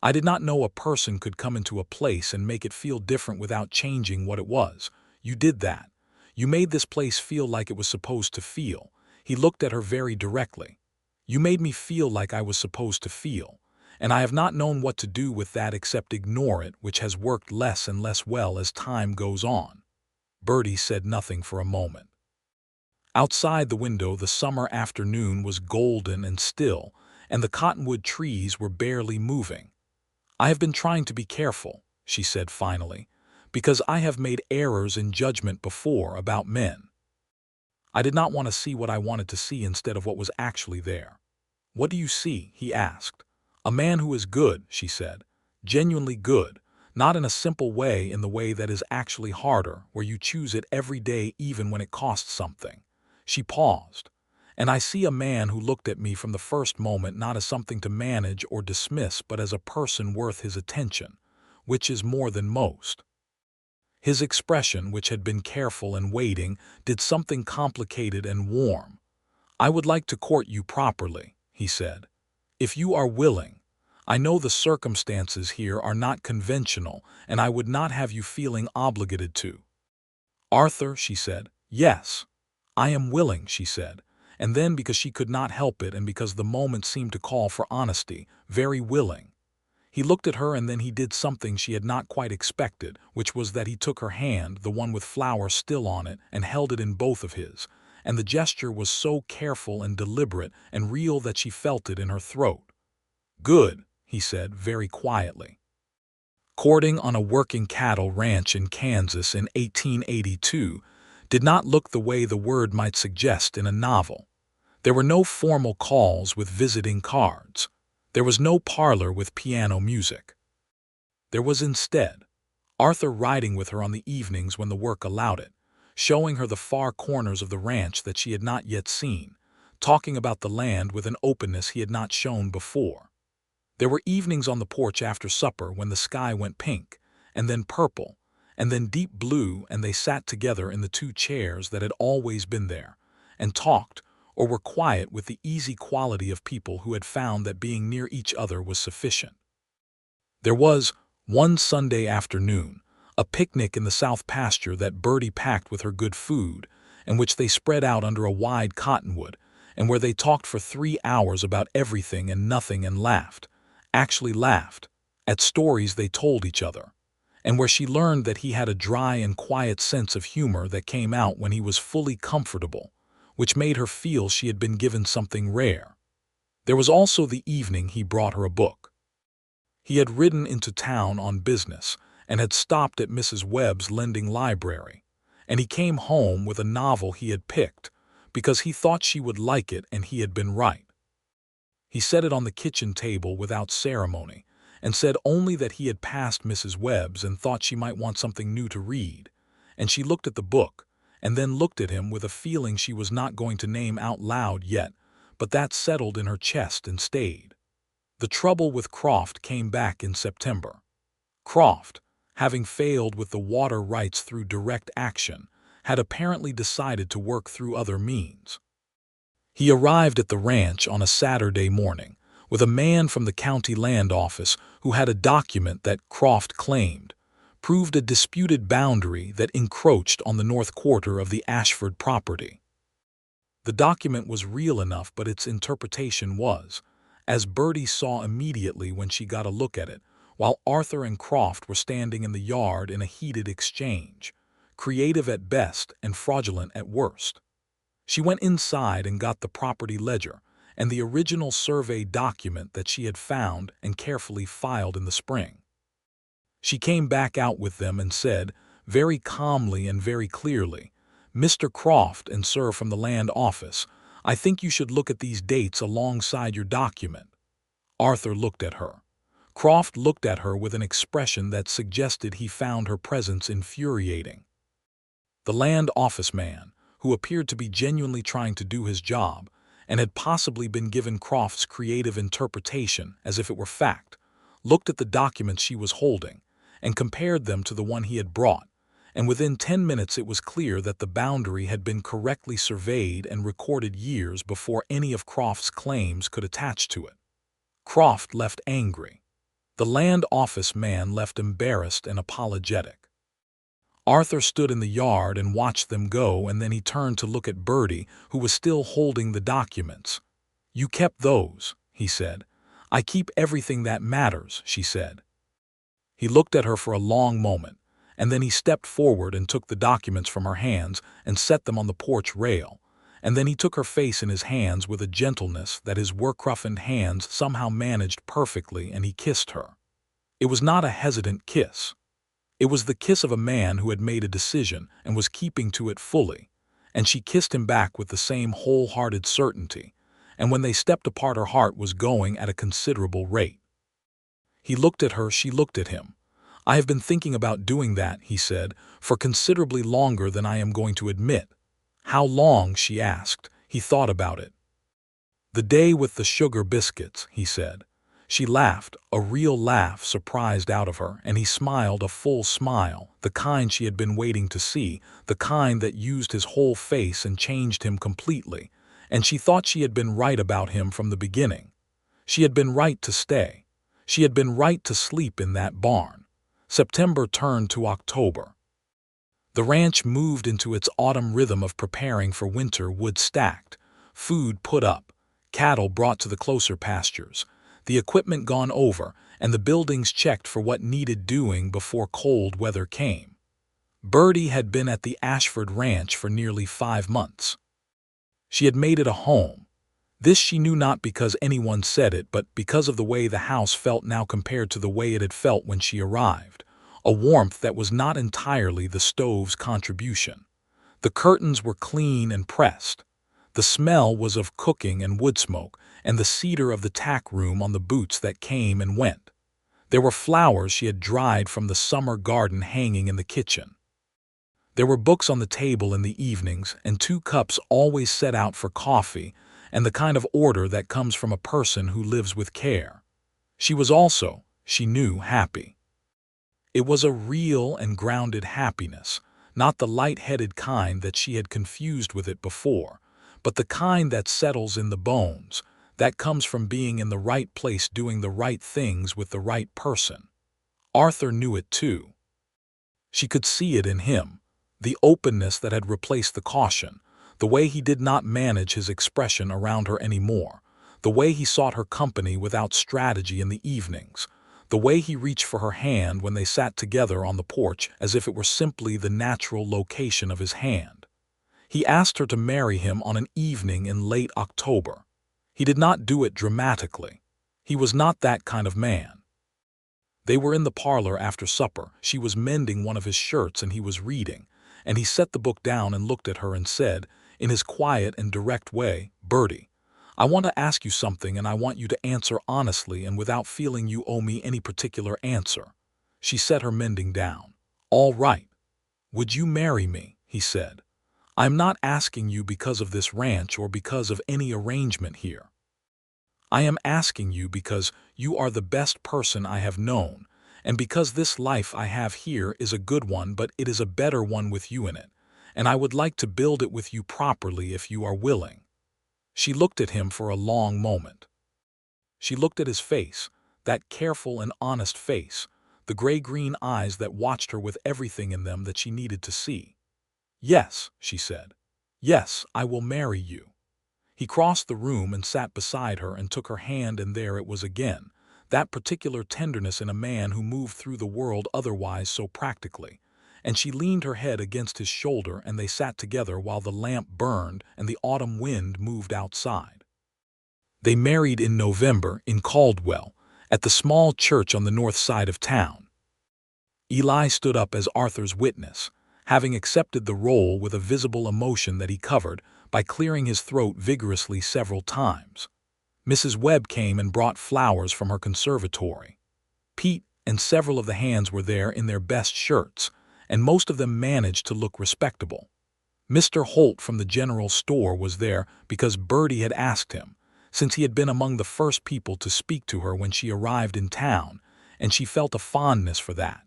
"I did not know a person could come into a place and make it feel different without changing what it was. You did that. You made this place feel like it was supposed to feel." He looked at her very directly. "You made me feel like I was supposed to feel. And I have not known what to do with that except ignore it, which has worked less and less well as time goes on." Birdie said nothing for a moment. Outside the window the summer afternoon was golden and still, and the cottonwood trees were barely moving. "I have been trying to be careful," she said finally, "because I have made errors in judgment before about men. I did not want to see what I wanted to see instead of what was actually there." "What do you see?" he asked. "A man who is good," she said, "genuinely good, not in a simple way, in the way that is actually harder, where you choose it every day even when it costs something." She paused. "And I see a man who looked at me from the first moment not as something to manage or dismiss but as a person worth his attention, which is more than most." His expression, which had been careful and waiting, did something complicated and warm. "I would like to court you properly," he said. "If you are willing. I know the circumstances here are not conventional, and I would not have you feeling obligated to." "Arthur," she said. "Yes. I am willing," she said, and then, because she could not help it and because the moment seemed to call for honesty, very willing. He looked at her and then he did something she had not quite expected, which was that he took her hand, the one with flour still on it, and held it in both of his, and the gesture was so careful and deliberate and real that she felt it in her throat. "Good," he said very quietly. Courting on a working cattle ranch in Kansas in 1882 did not look the way the word might suggest in a novel. There were no formal calls with visiting cards. There was no parlor with piano music. There was instead Arthur riding with her on the evenings when the work allowed it, showing her the far corners of the ranch that she had not yet seen, talking about the land with an openness he had not shown before. There were evenings on the porch after supper when the sky went pink, and then purple, and then deep blue, and they sat together in the 2 chairs that had always been there, and talked, or were quiet with the easy quality of people who had found that being near each other was sufficient. There was, one Sunday afternoon, a picnic in the south pasture that Birdie packed with her good food, in which they spread out under a wide cottonwood, and where they talked for 3 hours about everything and nothing and actually laughed, at stories they told each other, and where she learned that he had a dry and quiet sense of humor that came out when he was fully comfortable, which made her feel she had been given something rare. There was also the evening he brought her a book. He had ridden into town on business and had stopped at Mrs. Webb's lending library, and he came home with a novel he had picked because he thought she would like it, and he had been right. He set it on the kitchen table without ceremony and said only that he had passed Mrs. Webb's and thought she might want something new to read, and she looked at the book and then looked at him with a feeling she was not going to name out loud yet, but that settled in her chest and stayed. The trouble with Croft came back in September. Croft, having failed with the water rights through direct action, had apparently decided to work through other means. He arrived at the ranch on a Saturday morning with a man from the county land office who had a document that Croft claimed proved a disputed boundary that encroached on the north quarter of the Ashford property. The document was real enough, but its interpretation was, as Birdie saw immediately when she got a look at it, while Arthur and Croft were standing in the yard in a heated exchange, creative at best and fraudulent at worst. She went inside and got the property ledger and the original survey document that she had found and carefully filed in the spring. She came back out with them and said, very calmly and very clearly, "Mr. Croft and sir from the land office, I think you should look at these dates alongside your document." Arthur looked at her. Croft looked at her with an expression that suggested he found her presence infuriating. The land office man, who appeared to be genuinely trying to do his job, and had possibly been given Croft's creative interpretation as if it were fact, looked at the documents she was holding and compared them to the one he had brought, and within 10 minutes it was clear that the boundary had been correctly surveyed and recorded years before any of Croft's claims could attach to it. Croft left angry. The land office man left embarrassed and apologetic. Arthur stood in the yard and watched them go, and then he turned to look at Birdie, who was still holding the documents. "You kept those," he said. "I keep everything that matters," she said. He looked at her for a long moment, and then he stepped forward and took the documents from her hands and set them on the porch rail, and then he took her face in his hands with a gentleness that his work-roughened hands somehow managed perfectly, and he kissed her. It was not a hesitant kiss. It was the kiss of a man who had made a decision and was keeping to it fully, and she kissed him back with the same wholehearted certainty, and when they stepped apart her heart was going at a considerable rate. He looked at her, she looked at him. "I have been thinking about doing that," he said, "for considerably longer than I am going to admit." "How long?" she asked. He thought about it. "The day with the sugar biscuits," he said. She laughed, a real laugh surprised out of her, and he smiled a full smile, the kind she had been waiting to see, the kind that used his whole face and changed him completely, and she thought she had been right about him from the beginning. She had been right to stay. She had been right to sleep in that barn. September turned to October. The ranch moved into its autumn rhythm of preparing for winter, wood stacked, food put up, cattle brought to the closer pastures, the equipment gone over, and the buildings checked for what needed doing before cold weather came. Birdie had been at the Ashford Ranch for nearly 5 months. She had made it a home. This she knew not because anyone said it, but because of the way the house felt now compared to the way it had felt when she arrived, a warmth that was not entirely the stove's contribution. The curtains were clean and pressed. The smell was of cooking and wood smoke, and the cedar of the tack room on the boots that came and went. There were flowers she had dried from the summer garden hanging in the kitchen. There were books on the table in the evenings, and 2 cups always set out for coffee, and the kind of order that comes from a person who lives with care. She was also, she knew, happy. It was a real and grounded happiness, not the light-headed kind that she had confused with it before, but the kind that settles in the bones, that comes from being in the right place doing the right things with the right person. Arthur knew it too. She could see it in him, the openness that had replaced the caution, the way he did not manage his expression around her anymore, the way he sought her company without strategy in the evenings, the way he reached for her hand when they sat together on the porch as if it were simply the natural location of his hand. He asked her to marry him on an evening in late October. He did not do it dramatically. He was not that kind of man. They were in the parlor after supper. She was mending one of his shirts and he was reading, and he set the book down and looked at her and said, in his quiet and direct way, "Birdie, I want to ask you something and I want you to answer honestly and without feeling you owe me any particular answer." She set her mending down. "All right. Would you marry me?" he said. "I'm not asking you because of this ranch or because of any arrangement here. I am asking you because you are the best person I have known, and because this life I have here is a good one, but it is a better one with you in it, and I would like to build it with you properly if you are willing." She looked at him for a long moment. She looked at his face, that careful and honest face, the gray-green eyes that watched her with everything in them that she needed to see. "Yes," she said. "Yes, I will marry you." He crossed the room and sat beside her and took her hand, and there it was again, that particular tenderness in a man who moved through the world otherwise so practically, and she leaned her head against his shoulder and they sat together while the lamp burned and the autumn wind moved outside. They married in November in Caldwell, at the small church on the north side of town. Eli stood up as Arthur's witness, having accepted the role with a visible emotion that he covered by clearing his throat vigorously several times. Mrs. Webb came and brought flowers from her conservatory. Pete and several of the hands were there in their best shirts, and most of them managed to look respectable. Mr. Holt from the general store was there because Birdie had asked him, since he had been among the first people to speak to her when she arrived in town, and she felt a fondness for that.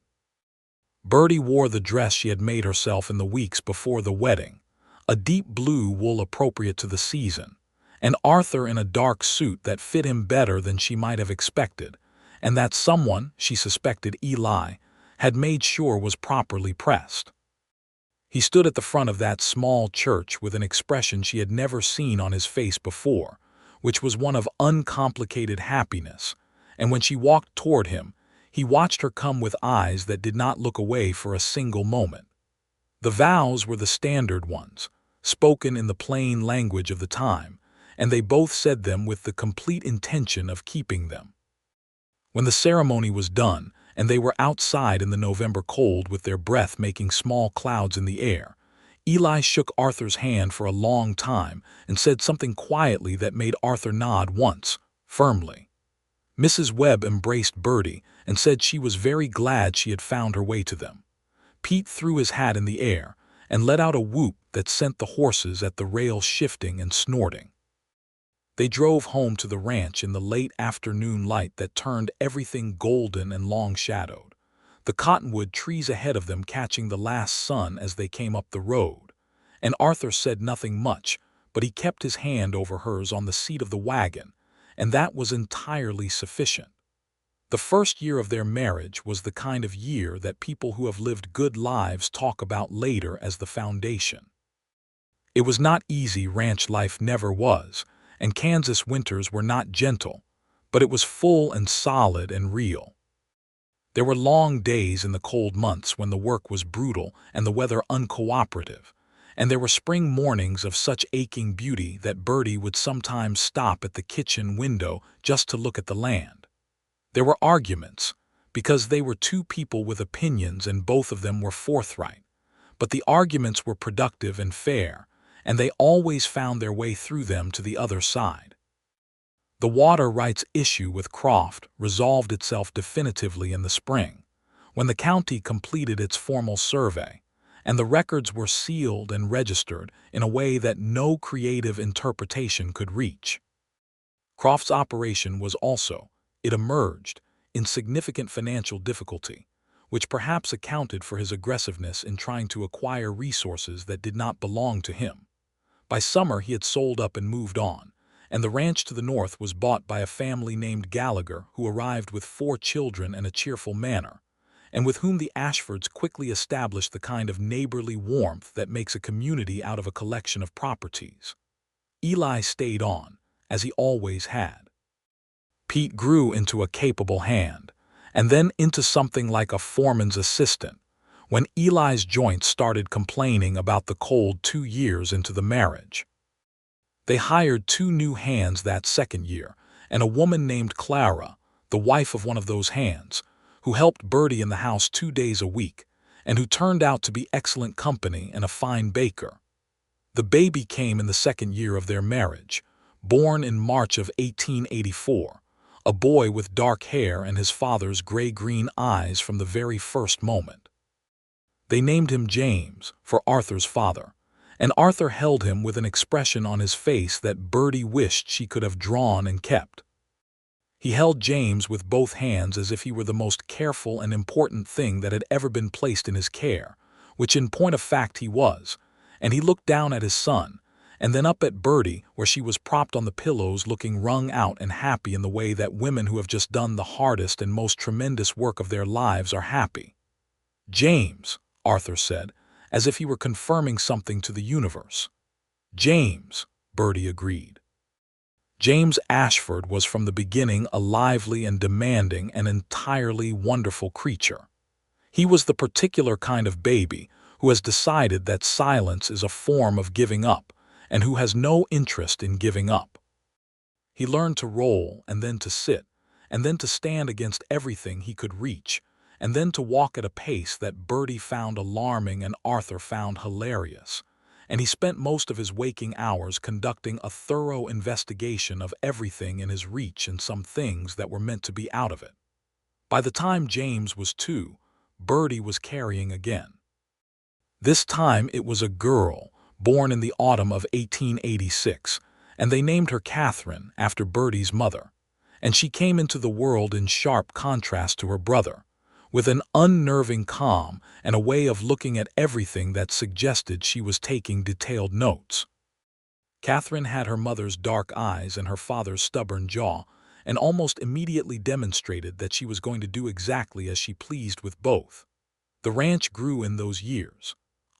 Birdie wore the dress she had made herself in the weeks before the wedding, a deep blue wool appropriate to the season, and Arthur in a dark suit that fit him better than she might have expected, and that someone, she suspected Eli, had made sure was properly pressed. He stood at the front of that small church with an expression she had never seen on his face before, which was one of uncomplicated happiness, and when she walked toward him, he watched her come with eyes that did not look away for a single moment. The vows were the standard ones, spoken in the plain language of the time, and they both said them with the complete intention of keeping them. When the ceremony was done, and they were outside in the November cold with their breath making small clouds in the air, Eli shook Arthur's hand for a long time and said something quietly that made Arthur nod once, firmly. Mrs. Webb embraced Birdie and said she was very glad she had found her way to them. Pete threw his hat in the air and let out a whoop that sent the horses at the rail shifting and snorting. They drove home to the ranch in the late afternoon light that turned everything golden and long-shadowed, the cottonwood trees ahead of them catching the last sun as they came up the road. And Arthur said nothing much, but he kept his hand over hers on the seat of the wagon, and that was entirely sufficient. The first year of their marriage was the kind of year that people who have lived good lives talk about later as the foundation. It was not easy, ranch life never was, and Kansas winters were not gentle, but it was full and solid and real. There were long days in the cold months when the work was brutal and the weather uncooperative, and there were spring mornings of such aching beauty that Birdie would sometimes stop at the kitchen window just to look at the land. There were arguments, because they were two people with opinions and both of them were forthright, but the arguments were productive and fair, and they always found their way through them to the other side. The water rights issue with Croft resolved itself definitively in the spring, when the county completed its formal survey, and the records were sealed and registered in a way that no creative interpretation could reach. Croft's operation was also, it emerged, in significant financial difficulty, which perhaps accounted for his aggressiveness in trying to acquire resources that did not belong to him. By summer he had sold up and moved on, and the ranch to the north was bought by a family named Gallagher who arrived with 4 children and a cheerful manner, and with whom the Ashfords quickly established the kind of neighborly warmth that makes a community out of a collection of properties. Eli stayed on, as he always had. Pete grew into a capable hand, and then into something like a foreman's assistant, when Eli's joints started complaining about the cold 2 years into the marriage. They hired 2 new hands that second year, and a woman named Clara, the wife of one of those hands, who helped Birdie in the house 2 days a week, and who turned out to be excellent company and a fine baker. The baby came in the second year of their marriage, born in March of 1884, a boy with dark hair and his father's gray-green eyes from the very first moment. They named him James, for Arthur's father, and Arthur held him with an expression on his face that Birdie wished she could have drawn and kept. He held James with both hands as if he were the most careful and important thing that had ever been placed in his care, which in point of fact he was, and he looked down at his son, and then up at Birdie where she was propped on the pillows looking wrung out and happy in the way that women who have just done the hardest and most tremendous work of their lives are happy. "James," Arthur said, as if he were confirming something to the universe. "James," Birdie agreed. James Ashford was from the beginning a lively and demanding and entirely wonderful creature. He was the particular kind of baby who has decided that silence is a form of giving up and who has no interest in giving up. He learned to roll and then to sit and then to stand against everything he could reach and then to walk at a pace that Birdie found alarming and Arthur found hilarious, and he spent most of his waking hours conducting a thorough investigation of everything in his reach and some things that were meant to be out of it. By the time James was 2, Birdie was carrying again. This time it was a girl, born in the autumn of 1886, and they named her Catherine after Birdie's mother, and she came into the world in sharp contrast to her brother, with an unnerving calm and a way of looking at everything that suggested she was taking detailed notes. Catherine had her mother's dark eyes and her father's stubborn jaw, and almost immediately demonstrated that she was going to do exactly as she pleased with both. The ranch grew in those years.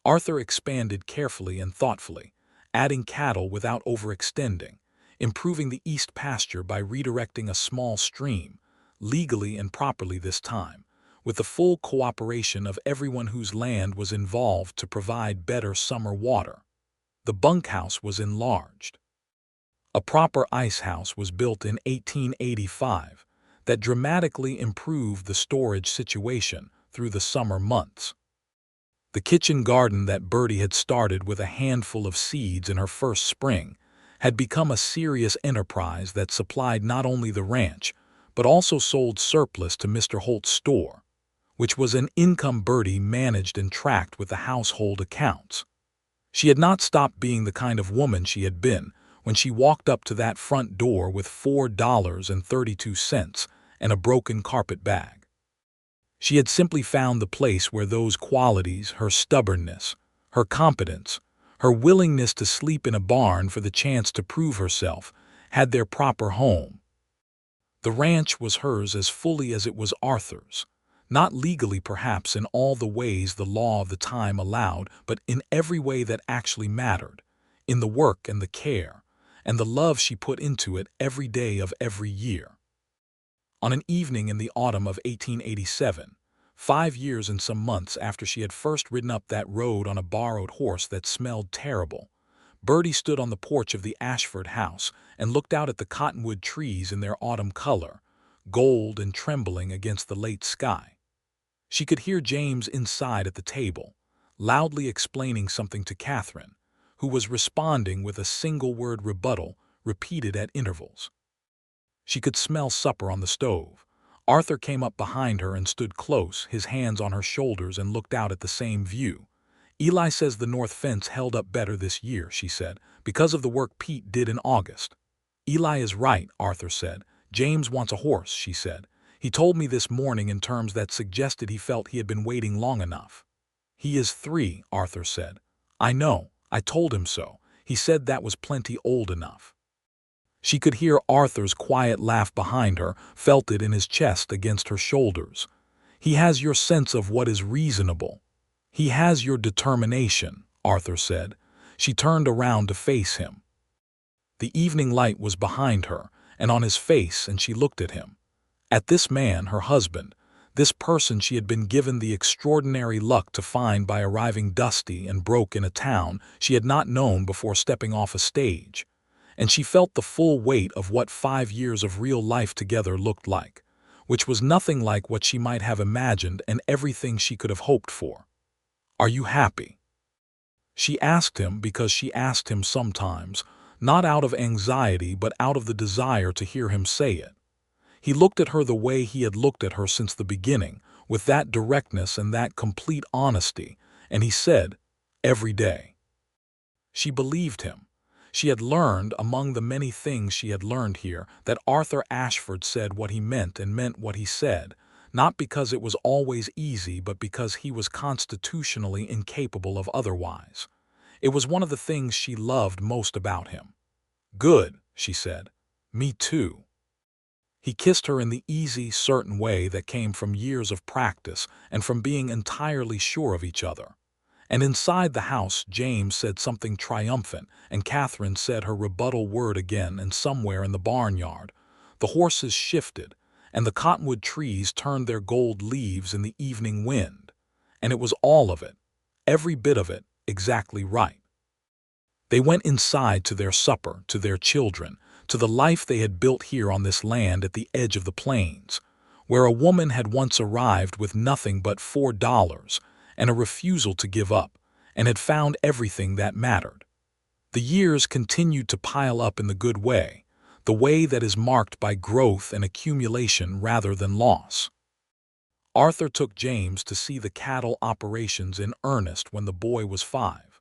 Arthur expanded carefully and thoughtfully, adding cattle without overextending, improving the east pasture by redirecting a small stream, legally and properly this time, with the full cooperation of everyone whose land was involved to provide better summer water. The bunkhouse was enlarged. A proper ice house was built in 1885 that dramatically improved the storage situation through the summer months. The kitchen garden that Birdie had started with a handful of seeds in her first spring had become a serious enterprise that supplied not only the ranch, but also sold surplus to Mr. Holt's store, which was an income Birdie managed and tracked with the household accounts. She had not stopped being the kind of woman she had been when she walked up to that front door with $4.32 and a broken carpet bag. She had simply found the place where those qualities, her stubbornness, her competence, her willingness to sleep in a barn for the chance to prove herself, had their proper home. The ranch was hers as fully as it was Arthur's. Not legally perhaps in all the ways the law of the time allowed, but in every way that actually mattered, in the work and the care, and the love she put into it every day of every year. On an evening in the autumn of 1887, 5 years and some months after she had first ridden up that road on a borrowed horse that smelled terrible, Birdie stood on the porch of the Ashford house and looked out at the cottonwood trees in their autumn color, gold and trembling against the late sky. She could hear James inside at the table, loudly explaining something to Catherine, who was responding with a single-word rebuttal repeated at intervals. She could smell supper on the stove. Arthur came up behind her and stood close, his hands on her shoulders, and looked out at the same view. "Eli says the north fence held up better this year," she said, "because of the work Pete did in August." "Eli is right," Arthur said. "James wants a horse," she said. "He told me this morning in terms that suggested he felt he had been waiting long enough." "He is 3, Arthur said. "I know. I told him so. He said that was plenty old enough. She could hear Arthur's quiet laugh behind her, felt it in his chest against her shoulders. He has your sense of what is reasonable. He has your determination, Arthur said. She turned around to face him. The evening light was behind her and on his face, and she looked at him. At this man, her husband, this person she had been given the extraordinary luck to find by arriving dusty and broke in a town she had not known before stepping off a stage. And she felt the full weight of what 5 years of real life together looked like, which was nothing like what she might have imagined and everything she could have hoped for. "Are you happy?" She asked him because she asked him sometimes, not out of anxiety but out of the desire to hear him say it. He looked at her the way he had looked at her since the beginning, with that directness and that complete honesty, and he said, "Every day." She believed him. She had learned, among the many things she had learned here, that Arthur Ashford said what he meant and meant what he said, not because it was always easy but because he was constitutionally incapable of otherwise. It was one of the things she loved most about him. "Good," she said. "Me too." He kissed her in the easy, certain way that came from years of practice and from being entirely sure of each other. And inside the house, James said something triumphant, and Catherine said her rebuttal word again, and somewhere in the barnyard, the horses shifted, and the cottonwood trees turned their gold leaves in the evening wind. And it was all of it, every bit of it, exactly right. They went inside to their supper, to their children, to the life they had built here on this land at the edge of the plains, where a woman had once arrived with nothing but $4 and a refusal to give up, and had found everything that mattered. The years continued to pile up in the good way, the way that is marked by growth and accumulation rather than loss. Arthur took James to see the cattle operations in earnest when the boy was 5,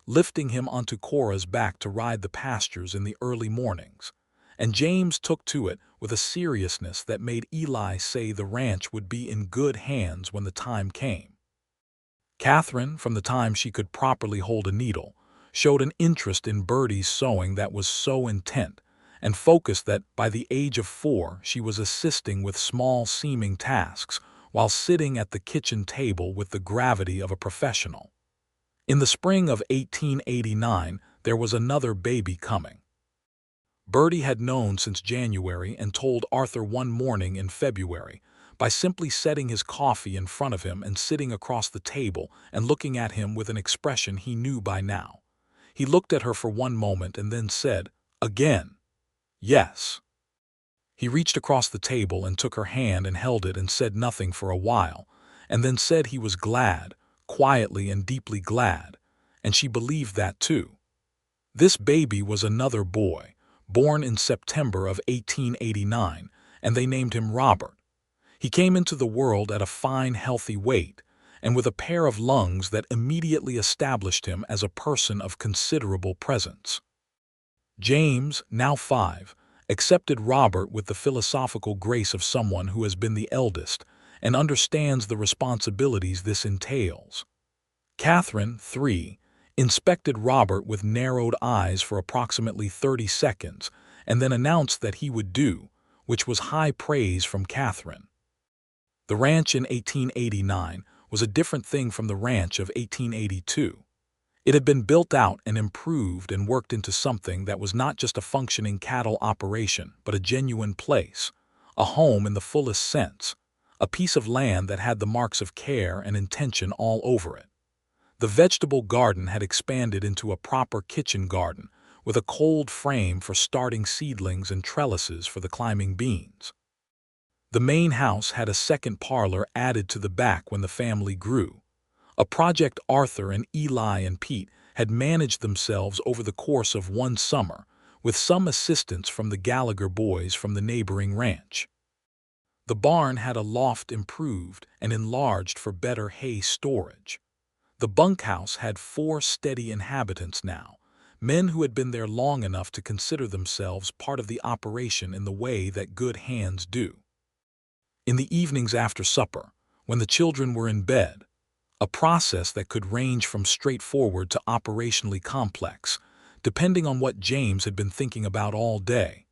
lifting him onto Cora's back to ride the pastures in the early mornings, and James took to it with a seriousness that made Eli say the ranch would be in good hands when the time came. Catherine, from the time she could properly hold a needle, showed an interest in Birdie's sewing that was so intent and focused that by the age of 4 she was assisting with small-seeming tasks while sitting at the kitchen table with the gravity of a professional. In the spring of 1889, there was another baby coming. Birdie had known since January and told Arthur one morning in February, by simply setting his coffee in front of him and sitting across the table and looking at him with an expression he knew by now. He looked at her for one moment and then said, "Again." "Yes." He reached across the table and took her hand and held it and said nothing for a while, and then said he was glad, quietly and deeply glad, and she believed that too. This baby was another boy, born in September of 1889, and they named him Robert. He came into the world at a fine, healthy weight, and with a pair of lungs that immediately established him as a person of considerable presence. James, now 5, accepted Robert with the philosophical grace of someone who has been the eldest and understands the responsibilities this entails. Catherine, 3, inspected Robert with narrowed eyes for approximately 30 seconds and then announced that he would do, which was high praise from Catherine. The ranch in 1889 was a different thing from the ranch of 1882. It had been built out and improved and worked into something that was not just a functioning cattle operation, but a genuine place, a home in the fullest sense, a piece of land that had the marks of care and intention all over it. The vegetable garden had expanded into a proper kitchen garden, with a cold frame for starting seedlings and trellises for the climbing beans. The main house had a second parlor added to the back when the family grew, a project Arthur and Eli and Pete had managed themselves over the course of one summer, with some assistance from the Gallagher boys from the neighboring ranch. The barn had a loft improved and enlarged for better hay storage. The bunkhouse had 4 steady inhabitants now, men who had been there long enough to consider themselves part of the operation in the way that good hands do. In the evenings after supper, when the children were in bed, a process that could range from straightforward to operationally complex, depending on what James had been thinking about all day,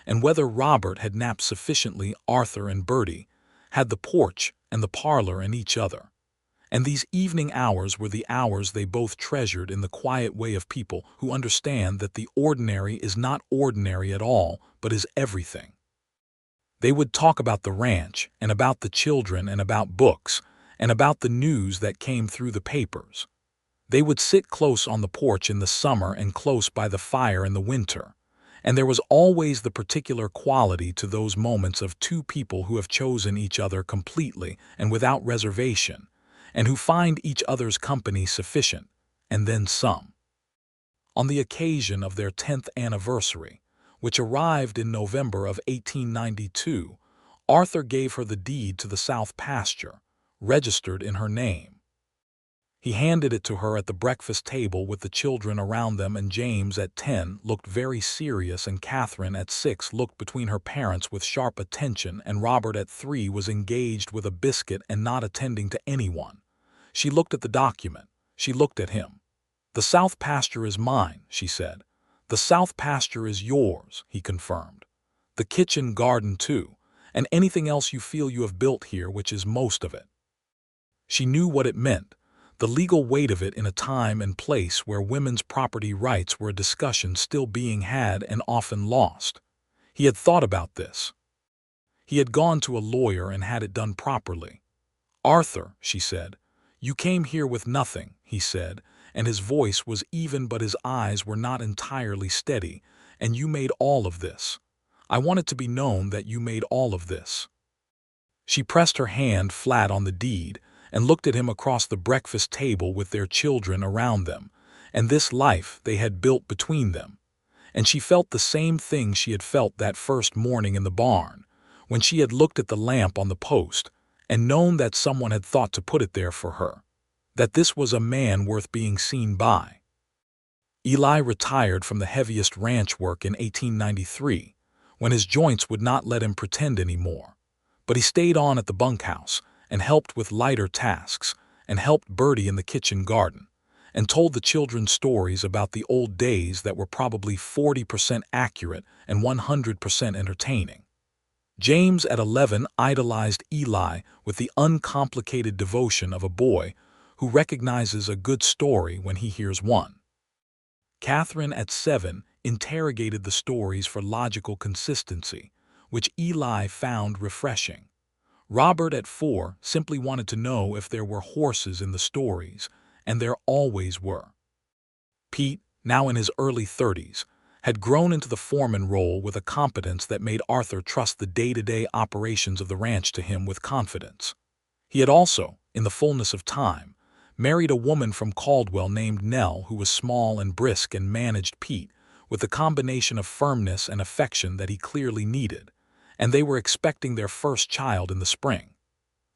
and whether Robert had napped sufficiently. Arthur and Birdie had the porch and the parlor and each other. And these evening hours were the hours they both treasured in the quiet way of people who understand that the ordinary is not ordinary at all, but is everything. They would talk about the ranch, and about the children, and about books, and about the news that came through the papers. They would sit close on the porch in the summer and close by the fire in the winter. And there was always the particular quality to those moments of two people who have chosen each other completely and without reservation, and who find each other's company sufficient, and then some. On the occasion of their 10th anniversary, which arrived in November of 1892, Arthur gave her the deed to the south pasture, registered in her name. He handed it to her at the breakfast table with the children around them, and James at 10 looked very serious, and Catherine at 6 looked between her parents with sharp attention, and Robert at 3 was engaged with a biscuit and not attending to anyone. She looked at the document. She looked at him. "The south pasture is mine," she said. "The south pasture is yours," he confirmed. "The kitchen garden too, and anything else you feel you have built here, which is most of it." She knew what it meant, the legal weight of it in a time and place where women's property rights were a discussion still being had and often lost. He had thought about this. He had gone to a lawyer and had it done properly. "Arthur," she said, "you came here with nothing," he said, and his voice was even but his eyes were not entirely steady, "and you made all of this. I want it to be known that you made all of this." She pressed her hand flat on the deed and looked at him across the breakfast table with their children around them, and this life they had built between them. And she felt the same thing she had felt that first morning in the barn, when she had looked at the lamp on the post and known that someone had thought to put it there for her, that this was a man worth being seen by. Eli retired from the heaviest ranch work in 1893, when his joints would not let him pretend any more, but he stayed on at the bunkhouse and helped with lighter tasks, and helped Birdie in the kitchen garden, and told the children stories about the old days that were probably 40% accurate and 100% entertaining. James at 11 idolized Eli with the uncomplicated devotion of a boy who recognizes a good story when he hears one. Catherine at 7 interrogated the stories for logical consistency, which Eli found refreshing. Robert at 4 simply wanted to know if there were horses in the stories, and there always were. Pete, now in his early 30s, had grown into the foreman role with a competence that made Arthur trust the day-to-day operations of the ranch to him with confidence. He had also, in the fullness of time, married a woman from Caldwell named Nell, who was small and brisk and managed Pete with the combination of firmness and affection that he clearly needed, and they were expecting their first child in the spring.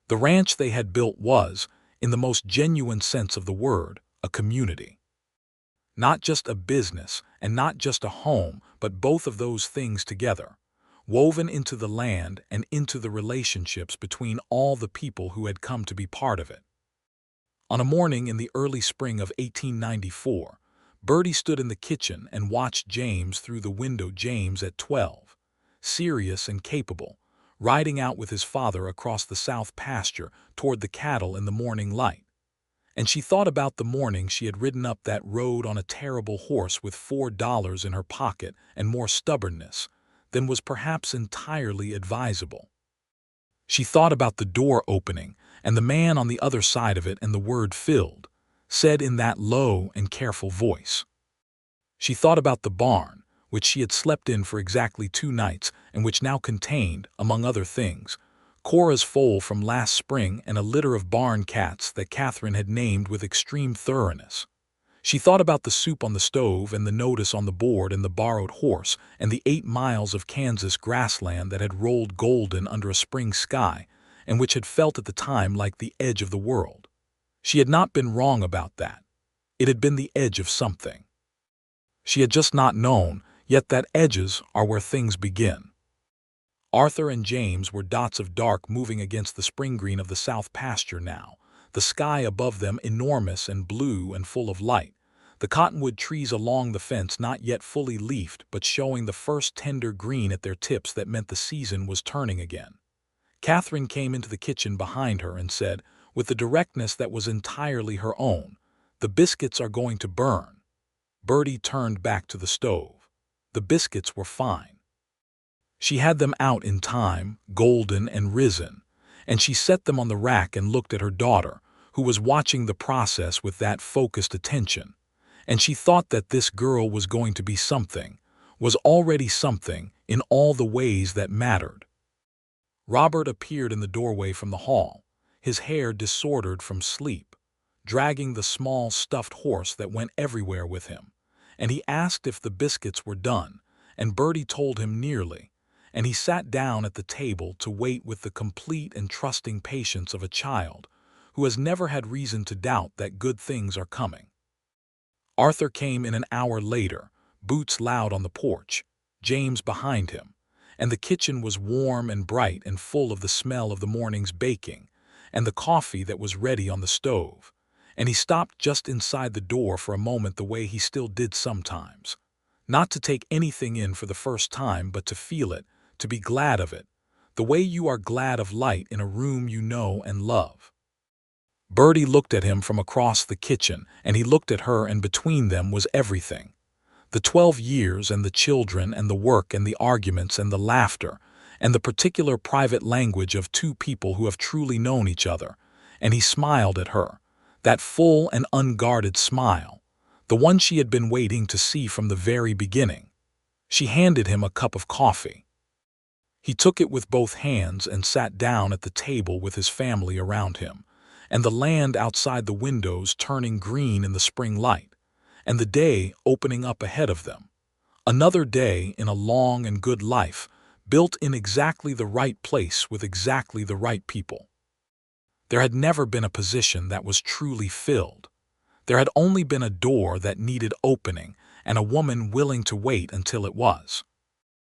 The ranch they had built was, in the most genuine sense of the word, a community. Not just a business and not just a home, but both of those things together, woven into the land and into the relationships between all the people who had come to be part of it. On a morning in the early spring of 1894, Birdie stood in the kitchen and watched James through the window. James at 12, serious and capable, riding out with his father across the south pasture toward the cattle in the morning light. And she thought about the morning she had ridden up that road on a terrible horse with $4 in her pocket and more stubbornness than was perhaps entirely advisable. She thought about the door opening and the man on the other side of it, and the word "filled," said in that low and careful voice. She thought about the barn, which she had slept in for exactly 2 nights and which now contained, among other things, Cora's foal from last spring and a litter of barn cats that Catherine had named with extreme thoroughness. She thought about the soup on the stove and the notice on the board and the borrowed horse and the 8 miles of Kansas grassland that had rolled golden under a spring sky and which had felt at the time like the edge of the world. She had not been wrong about that. It had been the edge of something. She had just not known, yet that edges are where things begin. Arthur and James were dots of dark moving against the spring green of the south pasture now, the sky above them enormous and blue and full of light, the cottonwood trees along the fence not yet fully leafed but showing the first tender green at their tips that meant the season was turning again. Catherine came into the kitchen behind her and said, with the directness that was entirely her own, "The biscuits are going to burn." Birdie turned back to the stove. The biscuits were fine. She had them out in time, golden and risen, and she set them on the rack and looked at her daughter, who was watching the process with that focused attention. And she thought that this girl was going to be something, was already something in all the ways that mattered. Robert appeared in the doorway from the hall, his hair disordered from sleep, dragging the small stuffed horse that went everywhere with him, and he asked if the biscuits were done, and Birdie told him nearly, and he sat down at the table to wait with the complete and trusting patience of a child who has never had reason to doubt that good things are coming. Arthur came in an hour later, boots loud on the porch, James behind him, and the kitchen was warm and bright and full of the smell of the morning's baking and the coffee that was ready on the stove, and he stopped just inside the door for a moment the way he still did sometimes, not to take anything in for the first time but to feel it, to be glad of it, the way you are glad of light in a room you know and love. Birdie looked at him from across the kitchen, and he looked at her, and between them was everything. The 12 years and the children and the work and the arguments and the laughter and the particular private language of two people who have truly known each other, and he smiled at her, that full and unguarded smile, the one she had been waiting to see from the very beginning. She handed him a cup of coffee. He took it with both hands and sat down at the table with his family around him, and the land outside the windows turning green in the spring light, and the day opening up ahead of them. Another day in a long and good life, built in exactly the right place with exactly the right people. There had never been a position that was truly filled. There had only been a door that needed opening and a woman willing to wait until it was.